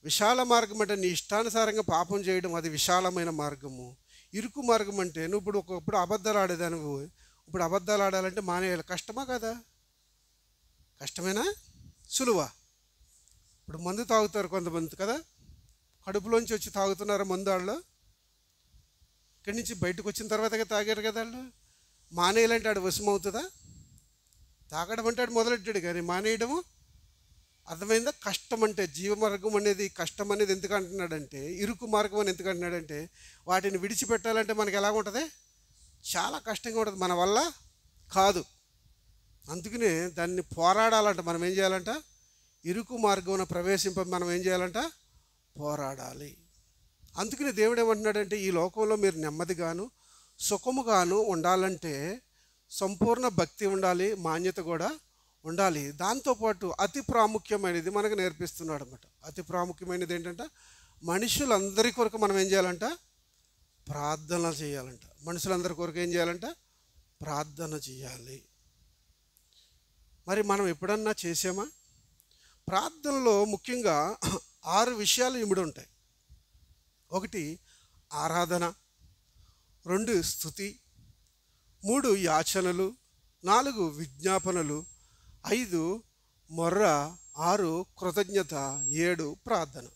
విశాల మార్గం అంటే నీ ఇష్టానుసారంగా పాపం చేయడం, అది విశాలమైన మార్గము. ఇరుకు మార్గం అంటే నువ్వు ఇప్పుడు ఒకప్పుడు అబద్ధాలు ఆడేదానివి, ఇప్పుడు అబద్ధాలు ఆడాలంటే మానేయాలి. కష్టమా కదా? కష్టమేనా సులువా? ఇప్పుడు మందు తాగుతారు కొంతమంది కదా, కడుపులోంచి వచ్చి తాగుతున్నారు మందు. వాళ్ళు ఇక్కడి నుంచి బయటకు వచ్చిన తర్వాతగా తాగారు కదా. వాళ్ళు మానేయాలంటే ఆడు వశం అవుతుందా? తాగడం అంటే ఆడు మొదలెట్టాడు, కానీ మానేయడము అర్థమైందా? కష్టం అంటే జీవమార్గం అనేది, కష్టం అనేది ఎందుకు అంటున్నాడంటే, ఇరుకు మార్గం అని ఎందుకు అంటున్నాడంటే, వాటిని విడిచిపెట్టాలంటే మనకి ఎలా ఉంటుంది? చాలా కష్టంగా ఉంటుంది, మన వల్ల కాదు. అందుకనే దాన్ని పోరాడాలంట. మనం ఏం చేయాలంట? ఇరుకు మార్గం ప్రవేశింప మనం ఏం చేయాలంట? పోరాడాలి. అందుకని దేవుడు ఏమంటున్నాడంటే, ఈ లోకంలో మీరు నెమ్మదిగాను సుఖముగాను ఉండాలంటే సంపూర్ణ భక్తి ఉండాలి, మాన్యత కూడా ఉండాలి. దాంతోపాటు అతి ప్రాముఖ్యమైనది మనకు నేర్పిస్తున్నాడు అనమాట. అతి ప్రాముఖ్యమైనది ఏంటంటే, మనుషులందరి కొరకు మనం ఏం చేయాలంట? ప్రార్థన చేయాలంట. మనుషులందరి కొరకు ఏం చేయాలంట? ప్రార్థన చేయాలి. మరి మనం ఎప్పుడన్నా చేసామా? ప్రార్థనలో ముఖ్యంగా 6 విషయాలు ఇమిడి ఉంటాయి. 1 ఆరాధన, 2 స్తుతి, 3 యాచనలు, 4 విజ్ఞాపనలు, 5 మొర్ర, 6 కృతజ్ఞత, 7 ప్రార్థన.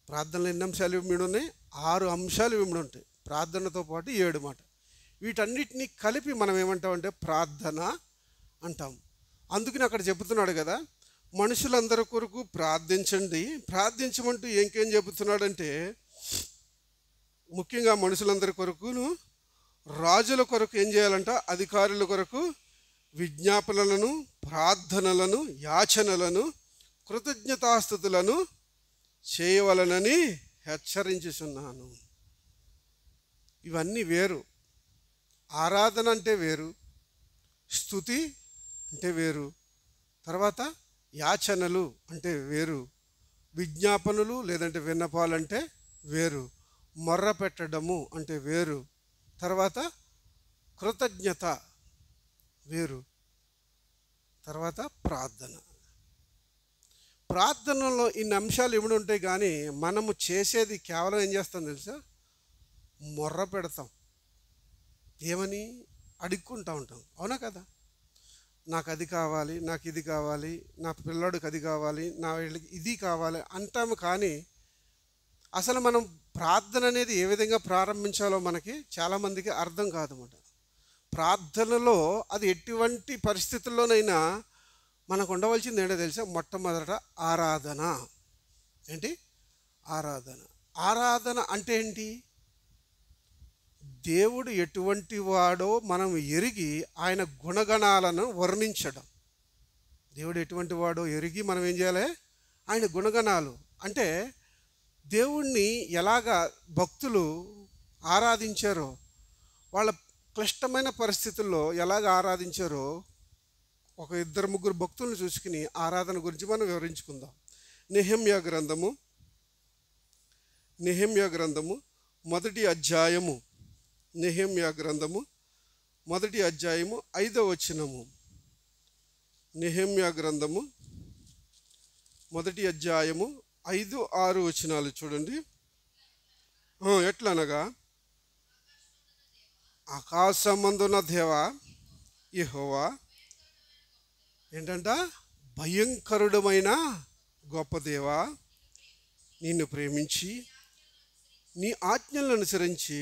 ప్రార్థనలు ఎన్ని అంశాలు ఇమిడి ఉన్నాయి? 6 అంశాలు ఇమిడి ఉంటాయి. ప్రార్థనతో పాటు 7 మాట. వీటన్నిటినీ కలిపి మనం ఏమంటామంటే ప్రార్థన అంటాం. అందుకని అక్కడ చెబుతున్నాడు కదా, మనుషులందరి కొరకు ప్రార్థించండి. ప్రార్థించమంటూ ఇంకేం చెబుతున్నాడంటే, ముఖ్యంగా మనుషులందరి కొరకును, రాజుల కొరకు ఏం చేయాలంట? అధికారుల కొరకు విజ్ఞాపనలను, ప్రార్థనలను, యాచనలను, కృతజ్ఞతాస్తుతులను చేయవలనని హెచ్చరించుచున్నాను. ఇవన్నీ వేరు. ఆరాధన అంటే వేరు, స్తుతి అంటే వేరు, తర్వాత యాచనలు అంటే వేరు, విజ్ఞాపనలు లేదంటే విన్నపాలంటే వేరు, మొర్ర పెట్టడము అంటే వేరు, తర్వాత కృతజ్ఞత వేరు, తర్వాత ప్రార్థన. ప్రార్థనలో ఇన్ని అంశాలు ఇమిడి ఉంటాయి, కానీ మనము చేసేది కేవలం ఏం చేస్తాం తెలుసా? మొర్ర పెడతాం. ఏమని? అడుక్కుంటూ ఉంటాం. అవునా కదా? నాకు అది కావాలి, నాకు ఇది కావాలి, నా పిల్లాడికి అది కావాలి, నా వీళ్ళకి ఇది కావాలి అంటాము. కానీ అసలు మనం ప్రార్థన అనేది ఏ విధంగా ప్రారంభించాలో మనకి చాలామందికి అర్థం కాదన్నమాట. ప్రార్థనలో అది ఎటువంటి పరిస్థితుల్లోనైనా మనకు ఉండవలసింది ఏంటో తెలుసా? మొట్టమొదట ఆరాధన. ఏంటి? ఆరాధన. ఆరాధన అంటే ఏంటి? దేవుడు ఎటువంటి వాడో మనం ఎరిగి ఆయన గుణగణాలను వర్ణించడం. దేవుడు ఎటువంటి వాడో ఎరిగి మనం ఏం చేయాలి? ఆయన గుణగణాలు అంటే దేవుణ్ణి ఎలాగా భక్తులు ఆరాధించారో, వాళ్ళ క్లిష్టమైన పరిస్థితుల్లో ఎలాగ ఆరాధించారో ఒక 2-3 భక్తులను చూసుకుని ఆరాధన గురించి మనం వివరించుకుందాం. నెహెమ్యా గ్రంథము మొదటి అధ్యాయము. నెహెమ్యా గ్రంథము మొదటి అధ్యాయము 5వ వచనము. నెహెమ్యా గ్రంథము మొదటి అధ్యాయము 5-6 వచనాలు చూడండి. ఎట్లనగా, ఆకాశమందున దేవా యెహోవా, ఏంటంట? భయంకరుడమైన గొప్ప దేవా, నిన్ను ప్రేమించి నీ ఆజ్ఞలను అనుసరించి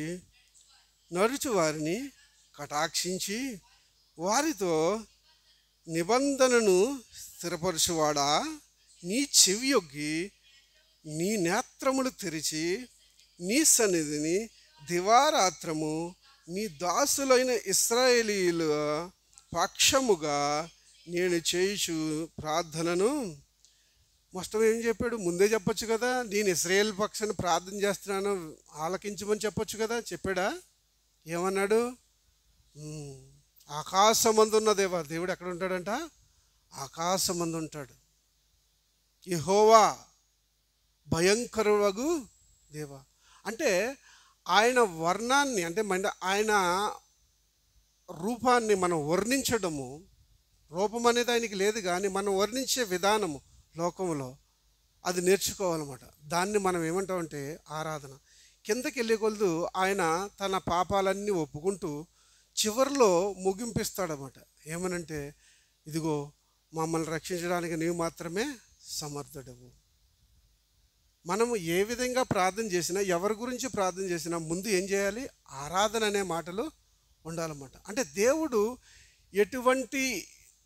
నడుచు వారిని కటాక్షించి వారితో నిబంధనను స్థిరపరచువాడా, నీ చెవియొగ్గి నీ నేత్రములు తెరిచి నీ సన్నిధిని దివారాత్రము నీ దాసులైన ఇశ్రాయేలీయుల పక్షముగా నేను చేయుచు ప్రార్థనను. మొత్తం ఏం చెప్పాడు? ముందే చెప్పొచ్చు కదా, నేను ఇశ్రాయేల్ పక్షాన్ని ప్రార్థన చేస్తున్నాను ఆలకించమని చెప్పొచ్చు కదా. చెప్పాడా? ఏమన్నాడు? ఆకాశమందున్న దేవా. దేవుడు ఎక్కడ ఉంటాడంట? ఆకాశమందు ఉంటాడు. యెహోవా భయంకరువగు దేవా అంటే ఆయన వర్ణాన్ని, అంటే ఆయన రూపాన్ని మనం వర్ణించడము, రూపం అనేది ఆయనకి లేదు, కానీ మనం వర్ణించే విధానము లోకంలో అది నేర్చుకోవాలన్నమాట. దాన్ని మనం ఏమంటామంటే ఆరాధన. కిందకి వెళ్ళే కొలదు ఆయన తన పాపాలన్నీ ఒప్పుకుంటూ చివరిలో ముగింపిస్తాడన్నమాట. ఏమనంటే, ఇదిగో మమ్మల్ని రక్షించడానికి నీవు మాత్రమే సమర్థుడవు. మనము ఏ విధంగా ప్రార్థన చేసినా, ఎవరి గురించి ప్రార్థన చేసినా ముందు ఏం చేయాలి? ఆరాధన అనే మాటలు ఉండాలన్నమాట. అంటే దేవుడు ఎటువంటి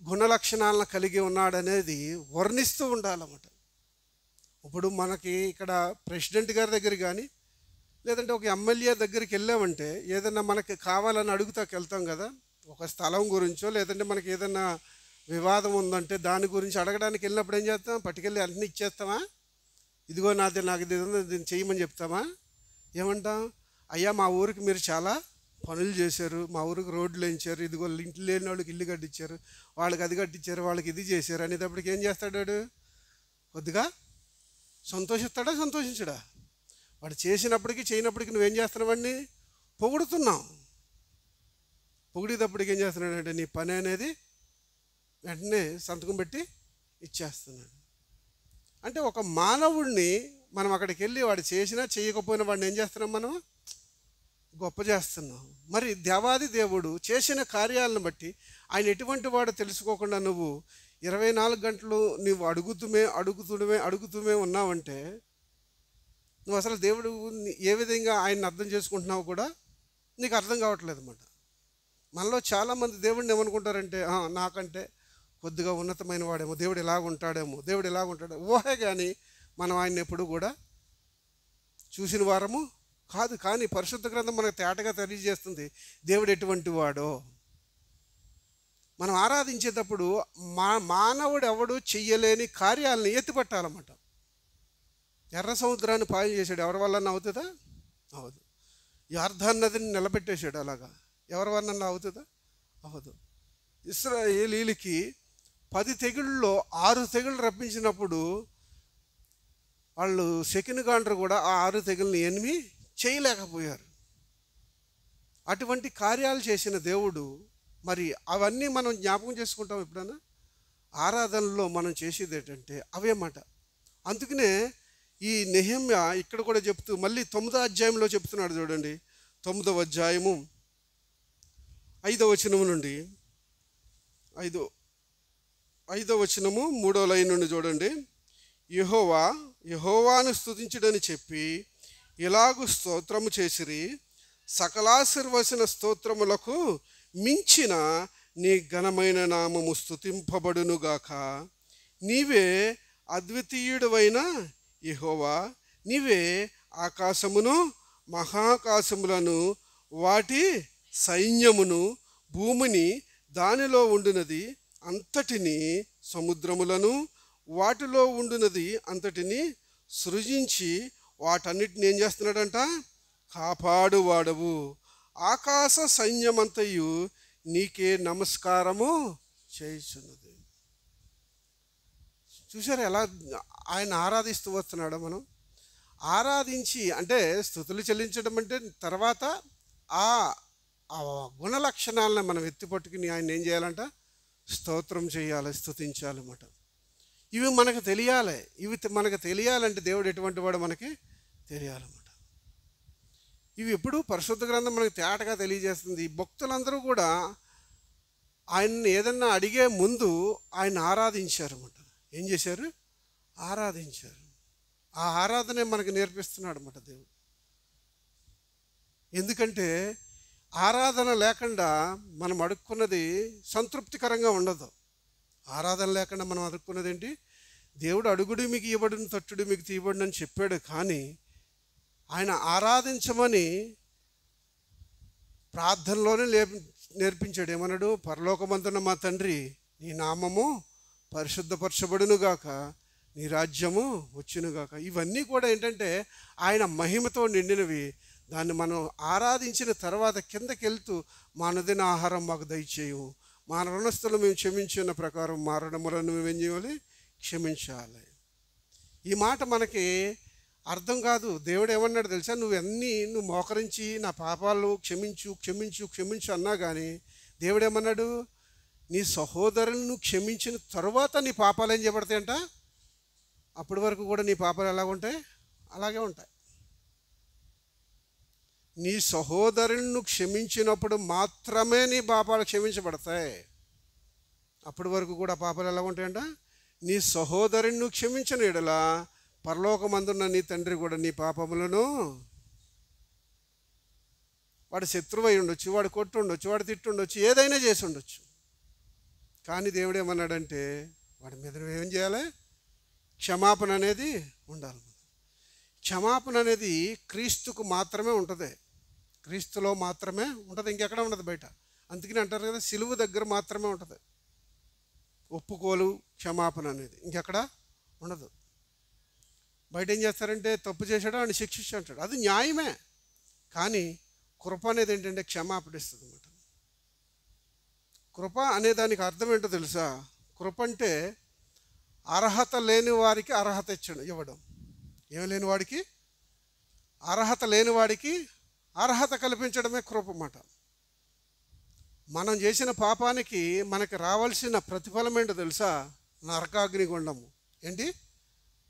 గుణలక్షణాలను కలిగి ఉన్నాడనేది వర్ణిస్తూ ఉండాలన్నమాట. ఇప్పుడు మనకి ఇక్కడ ప్రెసిడెంట్ గారి దగ్గర కానీ, లేదంటే ఒక ఎమ్మెల్యే దగ్గరికి వెళ్ళామంటే ఏదన్నా మనకి కావాలని అడుగుతాకి వెళ్తాం కదా, ఒక స్థలం గురించో లేదంటే మనకి ఏదన్నా వివాదం ఉందంటే దాని గురించి అడగడానికి వెళ్ళినప్పుడు ఏం చేస్తాం? పట్టుకెళ్ళి అన్నీ ఇచ్చేస్తామా? ఇదిగో నాకు ఇది ఉంది, దీన్ని చేయమని చెప్తామా? ఏమంటాం? అయ్యా మా ఊరికి మీరు చాలా పనులు చేశారు, మా ఊరికి రోడ్లు వేయించారు, ఇదిగో ఇంట్లో లేని వాళ్ళకి ఇల్లు కట్టించారు, వాళ్ళకి అది కట్టించారు, వాళ్ళకి ఇది చేశారు అనేటప్పటికి ఏం చేస్తాడు వాడు? కొద్దిగా సంతోషిస్తాడా? సంతోషించడా? వాడు చేసినప్పటికీ చేయనప్పటికీ నువ్వేం చేస్తున్నావు? వాడిని పొగుడుతున్నావు. పొగిడేటప్పటికి ఏం చేస్తున్నాడంటే నీ పని అనేది వెంటనే సంతకం పెట్టి ఇచ్చేస్తున్నాడు. అంటే ఒక మానవుడిని మనం అక్కడికి వెళ్ళి వాడు చేసినా చేయకపోయినా వాడిని ఏం చేస్తున్నాం? మనం గొప్ప చేస్తున్నాం. మరి దేవాది దేవుడు చేసిన కార్యాలను బట్టి ఆయన ఎటువంటి వాడు తెలుసుకోకుండా నువ్వు 24 గంటలు నువ్వు అడుగుతూనే ఉన్నావంటే నువ్వు అసలు దేవుడు ఏ విధంగా ఆయన్ని అర్థం చేసుకుంటున్నావు కూడా నీకు అర్థం కావట్లేదు అన్నమాట. మనలో చాలామంది దేవుడిని ఏమనుకుంటారంటే, నాకంటే కొద్దిగా ఉన్నతమైన వాడేమో, దేవుడు ఇలాగుంటాడేమో ఊహే, కానీ మనం ఆయన ఎప్పుడు కూడా చూసిన వారము కాదు. కానీ పరిశుద్ధ గ్రంథం మనకు తేటగా తెలియజేస్తుంది దేవుడు ఎటువంటి వాడో. మనం ఆరాధించేటప్పుడు మానవుడు ఎవడు చెయ్యలేని కార్యాలను ఎత్తిపట్టాలన్నమాట. ఎర్ర సముద్రాన్ని పాయం చేశాడు, ఎవరి వల్ల అవుతుందా? అవదు. యార్దాన్ నదిని నిలబెట్టేశాడు, అలాగా ఎవరి వల్ల అవుతుందా? అవదు. ఇశ్రాయేలీయులకి 10 తెగుళ్ళలో 6 తెగుళ్ళు రప్పించినప్పుడు వాళ్ళు శకునగాండ్రు కూడా ఆ 6 తెగుల్ని ఏమీ చేయలేకపోయారు. అటువంటి కార్యాలు చేసిన దేవుడు, మరి అవన్నీ మనం జ్ఞాపకం చేసుకుంటాం ఎప్పుడన్నా? ఆరాధనలో మనం చేసేది ఏంటంటే అవే మాట. అందుకనే ఈ నెహెమ్యా ఇక్కడ కూడా చెప్తూ మళ్ళీ 9వ అధ్యాయంలో చెప్తున్నాడు చూడండి. 9వ అధ్యాయము 5వ వచనము నుండి 5వ వచనము 3వ లైన్ నుండి చూడండి. యెహోవాను స్తుతించుడని చెప్పి ఇలాగు స్తోత్రము చేసిరి, సకలాశీర్వచన స్తోత్రములకు మించిన నీ ఘనమైన నామము స్తుతింపబడునుగాక. నీవే అద్వితీయుడవైన యెహోవా, నీవే ఆకాశమును మహాకాశములను వాటి సైన్యమును భూమిని దానిలో ఉండునది అంతటిని సముద్రములను వాటిలో ఉండునది అంతటిని సృజించి వాటన్నిటిని ఏం చేస్తున్నాడంట? కాపాడువాడవు. ఆకాశ సైన్యమంతయు నీకే నమస్కారము చేయుచున్నది. చూసారా ఎలా ఆయన ఆరాధిస్తూ వస్తున్నాడు? మనం ఆరాధించి అంటే స్తుతులు చెల్లించడం అంటే తర్వాత ఆ గుణ లక్షణాలను మనం ఎత్తిపట్టుకుని ఆయన ఏం చేయాలంట? స్తోత్రం చేయాలి, స్తుతించాలన్నమాట. ఇవి మనకు తెలియాలి. మనకు తెలియాలంటే దేవుడు ఎటువంటి వాడు మనకి తెలియాలన్నమాట. ఇవి ఎప్పుడు పరిశుద్ధ గ్రంథం మనకు తేటగా తెలియజేస్తుంది. భక్తులందరూ కూడా ఆయన్ని ఏదన్నా అడిగే ముందు ఆయన ఆరాధించారు అన్నమాట. ఏం చేశారు? ఆరాధించారు. ఆ ఆరాధనే మనకు నేర్పిస్తున్నాడు అన్నమాట దేవుడు. ఎందుకంటే ఆరాధన లేకుండా మనం అడుక్కున్నది సంతృప్తికరంగా ఉండదు. ఆరాధన లేకుండా మనం అడుక్కున్నది ఏంటి? దేవుడు అడుగుడు మీకు ఇవ్వబడును, తట్టుడు మీకు తీయబడును అని చెప్పాడు. కానీ ఆయన ఆరాధించమని ప్రార్థనలోనే నేర్పించాడు. ఏమన్నాడు? పరలోకమందున్న మా తండ్రి, నీ నామము పరిశుద్ధపరచబడునుగాక, నీ రాజ్యము వచ్చునుగాక. ఇవన్నీ కూడా ఏంటంటే ఆయన మహిమతో నిండినవి. దాన్ని మనం ఆరాధించిన తర్వాత కిందకి వెళ్తూ మా అనుదిన ఆహారం మాకు దయచేయు, మా రుణస్థులు మేము క్షమించిన ప్రకారం మా రుణములను మేము ఏం చేయాలి? క్షమించాలి. ఈ మాట మనకి అర్థం కాదు. దేవుడు ఏమన్నాడు తెలుసా? నువ్వు మోకరించి నా పాపాలు క్షమించు క్షమించు క్షమించు అన్నా కానీ దేవుడు ఏమన్నాడు? నీ సహోదరులను క్షమించిన తర్వాత నీ పాపాలు ఏం చేయబడతాయంట? అప్పటి వరకు కూడా నీ పాపాలు ఎలా ఉంటాయి? అలాగే ఉంటాయి. నీ సహోదరుని క్షమించినప్పుడు మాత్రమే నీ పాపాలు క్షమించబడతాయి. అప్పటి వరకు కూడా పాపాలు ఎలా ఉంటాయంట? నీ సహోదరుని క్షమించిన యెడల పరలోకమందున్న నీ తండ్రి కూడా నీ పాపములను, వాడు శత్రువై ఉండొచ్చు, వాడు కొట్టు ఉండొచ్చు, వాడు తిట్టుండొచ్చు, ఏదైనా చేసి ఉండొచ్చు, కానీ దేవుడు ఏమన్నాడంటే వాడి మీద నువ్వేం చేయాలి? క్షమాపణ అనేది ఉండాలి. క్షమాపణ అనేది క్రీస్తుకు మాత్రమే ఉంటుంది, క్రీస్తులో మాత్రమే ఉంటుంది, ఇంకెక్కడ ఉండదు బయట. అందుకని అంటారు కదా, సిలువ దగ్గర మాత్రమే ఉంటుంది ఒప్పుకోలు, క్షమాపణ అనేది, ఇంకెక్కడ ఉండదు. బయట ఏం చేస్తారంటే తప్పు చేశాడో అని శిక్షించి అంటాడు, అది న్యాయమే. కానీ కృప అనేది ఏంటంటే క్షమాపణ ఇస్తుంది అన్నమాట. కృప అనే దానికి అర్థం ఏంటో తెలుసా? కృప అంటే అర్హత లేని వారికి అర్హత ఇవ్వడం. ఏం లేని వాడికి, అర్హత లేని వాడికి అర్హత కల్పించడమే కృప అన్నమాట. మనం చేసిన పాపానికి మనకి రావాల్సిన ప్రతిఫలం ఏంటో తెలుసా? నరకాగ్నిగుండము. ఏంటి?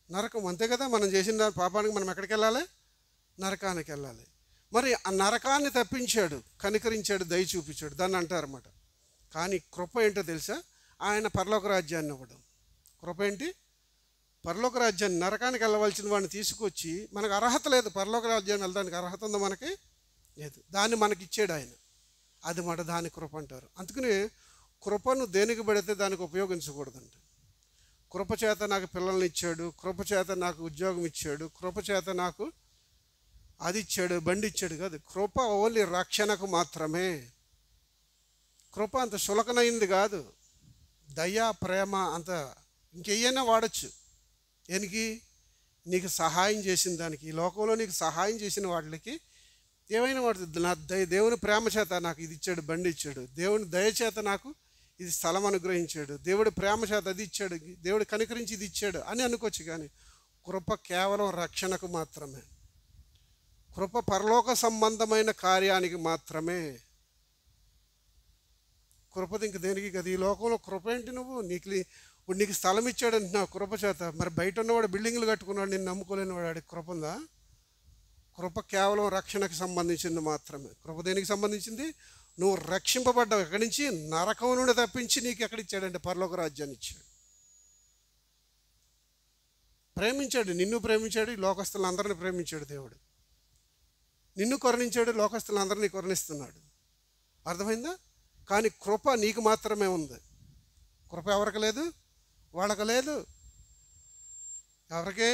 నరకం. అంతే కదా, మనం చేసిన పాపానికి మనం ఎక్కడికి వెళ్ళాలి? నరకానికి వెళ్ళాలి. మరి ఆ నరకాన్ని తప్పించాడు, కనికరించాడు, దయ చూపించాడు, దాన్ని అంటారన్నమాట. కానీ కృప ఏంటో తెలుసా? ఆయన పరలోక రాజ్యాన్ని ఇవ్వడం. కృప ఏంటి? పరలోక రాజ్యాన్ని, నరకానికి వెళ్ళవలసిన వాడిని తీసుకొచ్చి, మనకు అర్హత లేదు పరలోక రాజ్యాన్ని వెళ్ళడానికి, అర్హత ఉందో మనకి లేదు, దాన్ని మనకి ఇచ్చాడు ఆయన. అది మాట దాని కృప అంటారు. అందుకని కృపను దేనికి పెడితే దానికి ఉపయోగించకూడదంట. కృపచేత నాకు పిల్లల్ని ఇచ్చాడు, కృపచేత నాకు ఉద్యోగం ఇచ్చాడు, కృపచేత నాకు అది ఇచ్చాడు, బండి ఇచ్చాడు కాదు. కృప ఓన్లీ రక్షణకు మాత్రమే. కృప అంత సులకనైంది కాదు. దయ, ప్రేమ అంత ఇంకెయ్యైనా వాడచ్చు. దేనికి? నీకు సహాయం చేసిన దానికి, ఈ లోకంలో నీకు సహాయం చేసిన వాటికి ఏమైనా వాడుతుంది. నా దేవుని ప్రేమ చేత నాకు ఇది ఇచ్చాడు, బండి ఇచ్చాడు, దేవుని దయచేత నాకు ఇది స్థలం అనుగ్రహించాడు, దేవుడి ప్రేమ చేత అది ఇచ్చాడు, దేవుడు కనికరించి ఇది ఇచ్చాడు అని అనుకోవచ్చు. కానీ కృప కేవలం రక్షణకు మాత్రమే. కృప పరలోక సంబంధమైన కార్యానికి మాత్రమే. కృపది ఇంక దేనికి కదా. ఈ లోకంలో కృప ఏంటి? ఇప్పుడు నీకు స్థలం ఇచ్చాడు అంటున్నావు కృప చేత, మరి బయట ఉన్నవాడు బిల్డింగ్లు కట్టుకున్నాడు, నేను నమ్ముకోలేని వాడు, ఆడికి కృప ఉందా? కృప కేవలం రక్షణకు సంబంధించింది మాత్రమే. కృప దేనికి సంబంధించింది? నువ్వు రక్షింపబడ్డావు. ఎక్కడి నుంచి? నరకం నుండి తప్పించి నీకు ఎక్కడిచ్చాడంటే పరలోక రాజ్యాన్ని ఇచ్చాడు. ప్రేమించాడు, నిన్ను ప్రేమించాడు, ఈ లోకస్తులను అందరినీ ప్రేమించాడు దేవుడు. నిన్ను కరుణించాడు, లోకస్తులందరినీ కరుణిస్తున్నాడు. అర్థమైందా? కానీ కృప నీకు మాత్రమే ఉంది. కృప ఎవరికి లేదు? వాళ్ళకి లేదు. ఎవరికి?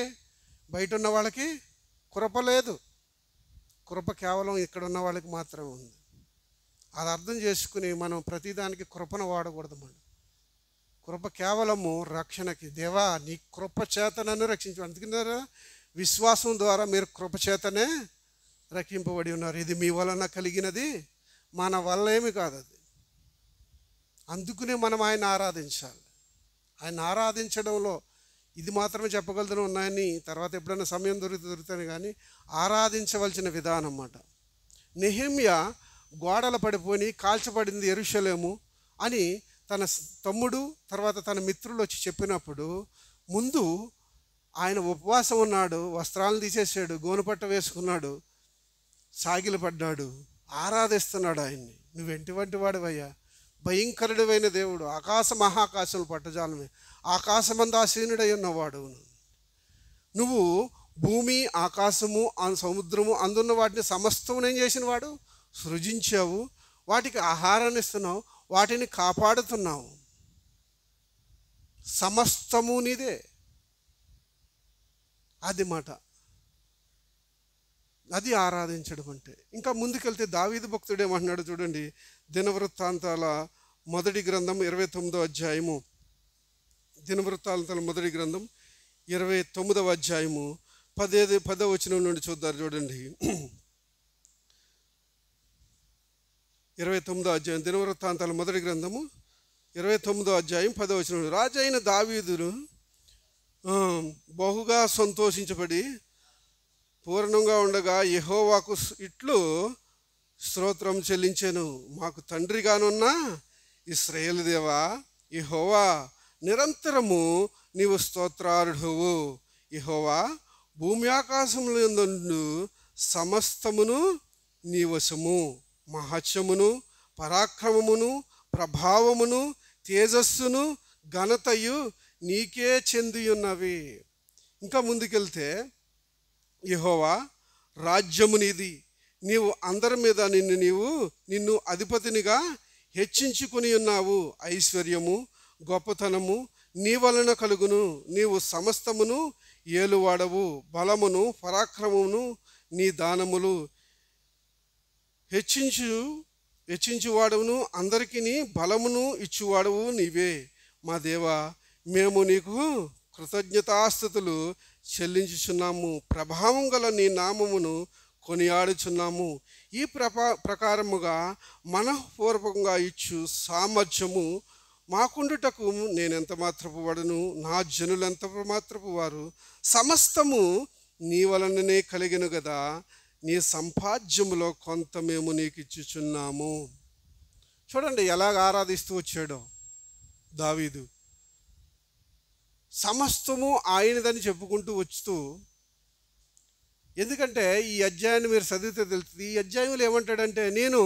బయట ఉన్న వాళ్ళకి కృప లేదు. కృప కేవలం ఇక్కడ ఉన్న వాళ్ళకి మాత్రమే ఉంది. అది అర్థం చేసుకుని మనం ప్రతిదానికి కృపను వాడకూడదు. మనం కృప కేవలము రక్షణకి. దేవా నీ కృప చేత నన్ను రక్షించు. అందుకన్నారా విశ్వాసం ద్వారా మీరు కృప చేతనే రక్షింపబడి ఉన్నారు. ఇది మీ వలన కలిగినది, మన వల్ల ఏమి కాదు. అది అందుకునే మనం ఆయన ఆరాధించాలి. ఆయన ఆరాధించడంలో ఇది మాత్రమే చెప్పగలుగుతూ ఉన్నాయని తర్వాత ఎప్పుడైనా సమయం దొరుకుతాను. కానీ ఆరాధించవలసిన విధానం అన్నమాట. నెహెమ్యా గోడలు పడిపోయి కాల్చబడింది యెరూషలేము అని తన తమ్ముడు తర్వాత తన మిత్రులు వచ్చి చెప్పినప్పుడు ముందు ఆయన ఉపవాసం ఉన్నాడు, వస్త్రాలను తీసేసాడు, గోనపట్ట వేసుకున్నాడు, సాగిలు పడ్డాడు, ఆరాధిస్తున్నాడు ఆయన్ని. నువ్వెంటివంటి వాడివయ్యా, భయంకరుడైన దేవుడు, ఆకాశ మహాకాశం పట్టజాలమే, ఆకాశమందు ఆసీనుడై ఉన్నవాడు. నువ్వు భూమి, ఆకాశము, సముద్రము అందున్న వాటిని సమస్తము నేను చేసిన వాడు, సృజించావు, వాటికి ఆహారాన్ని ఇస్తున్నావు, వాటిని కాపాడుతున్నావు, సమస్తము నీదే. అది మాట, అది ఆరాధించడం అంటే. ఇంకా ముందుకెళ్తే దావీదు భక్తుడు ఏమంటున్నాడు చూడండి. దినవృత్తాంతాల మొదటి గ్రంథం 29వ అధ్యాయము, దినవృత్తాంతాల మొదటి గ్రంథం 29వ అధ్యాయము 10వ వచనం నుండి చూద్దారు చూడండి. 29వ అధ్యాయం, దినవృత్తాంతాల మొదటి గ్రంథము 29వ అధ్యాయం 10వ వచనం. రాజు అయిన దావీదును బహుగా సంతోషించబడి పూర్ణంగా ఉండగా యెహోవాకు ఇట్లు స్తోత్రం చెల్లించెను. మాకు తండ్రిగానున్న ఇశ్రాయేలు దేవా యెహోవా, నిరంతరము నీవు స్తోత్రార్హువు. యెహోవా, భూమి ఆకాశములందు సమస్తమును నీ వశము, మహత్యమును, పరాక్రమమును, ప్రభావమును, తేజస్సును, ఘనతయు నీకే చెందియున్నవి. ఇంకా ముందుకెళ్తే, యెహోవా రాజ్యము నీది, నీవు అందరి మీద నిన్ను అధిపతినిగా హెచ్చించుకుని ఉన్నావు. ఐశ్వర్యము, గొప్పతనము నీ వలన కలుగును. నీవు సమస్తమును ఏలువాడవు. బలమును, పరాక్రమమును నీ దానములు. హెచ్చించువాడవును, అందరికీ బలమును ఇచ్చువాడవు నీవే. మా దేవా, మేము నీకు కృతజ్ఞతాస్తుతులు చెల్లించుచున్నాము. ప్రభావం గల నీ నామమును కొనియాడుచున్నాము. ఈ ప్రకారముగా మనఃపూర్వకంగా ఇచ్చు సామర్థ్యము మాకుండుటకు నేనెంత మాత్రపు వాడును, నా జనులెంత మాత్రపు వారు. సమస్తము నీ వలననే కలిగిన కదా. నీ సంపాద్యములో కొంత మేము నీకు ఇచ్చుచున్నాము. చూడండి ఎలాగ ఆరాధిస్తూ వచ్చాడో దావీదు. సమస్తము ఆయనదని చెప్పుకుంటూ వస్తూ, ఎందుకంటే ఈ అధ్యాయాన్ని మీరు చదివితే తెలుస్తుంది. ఈ అధ్యాయంలో ఏమంటాడంటే, నేను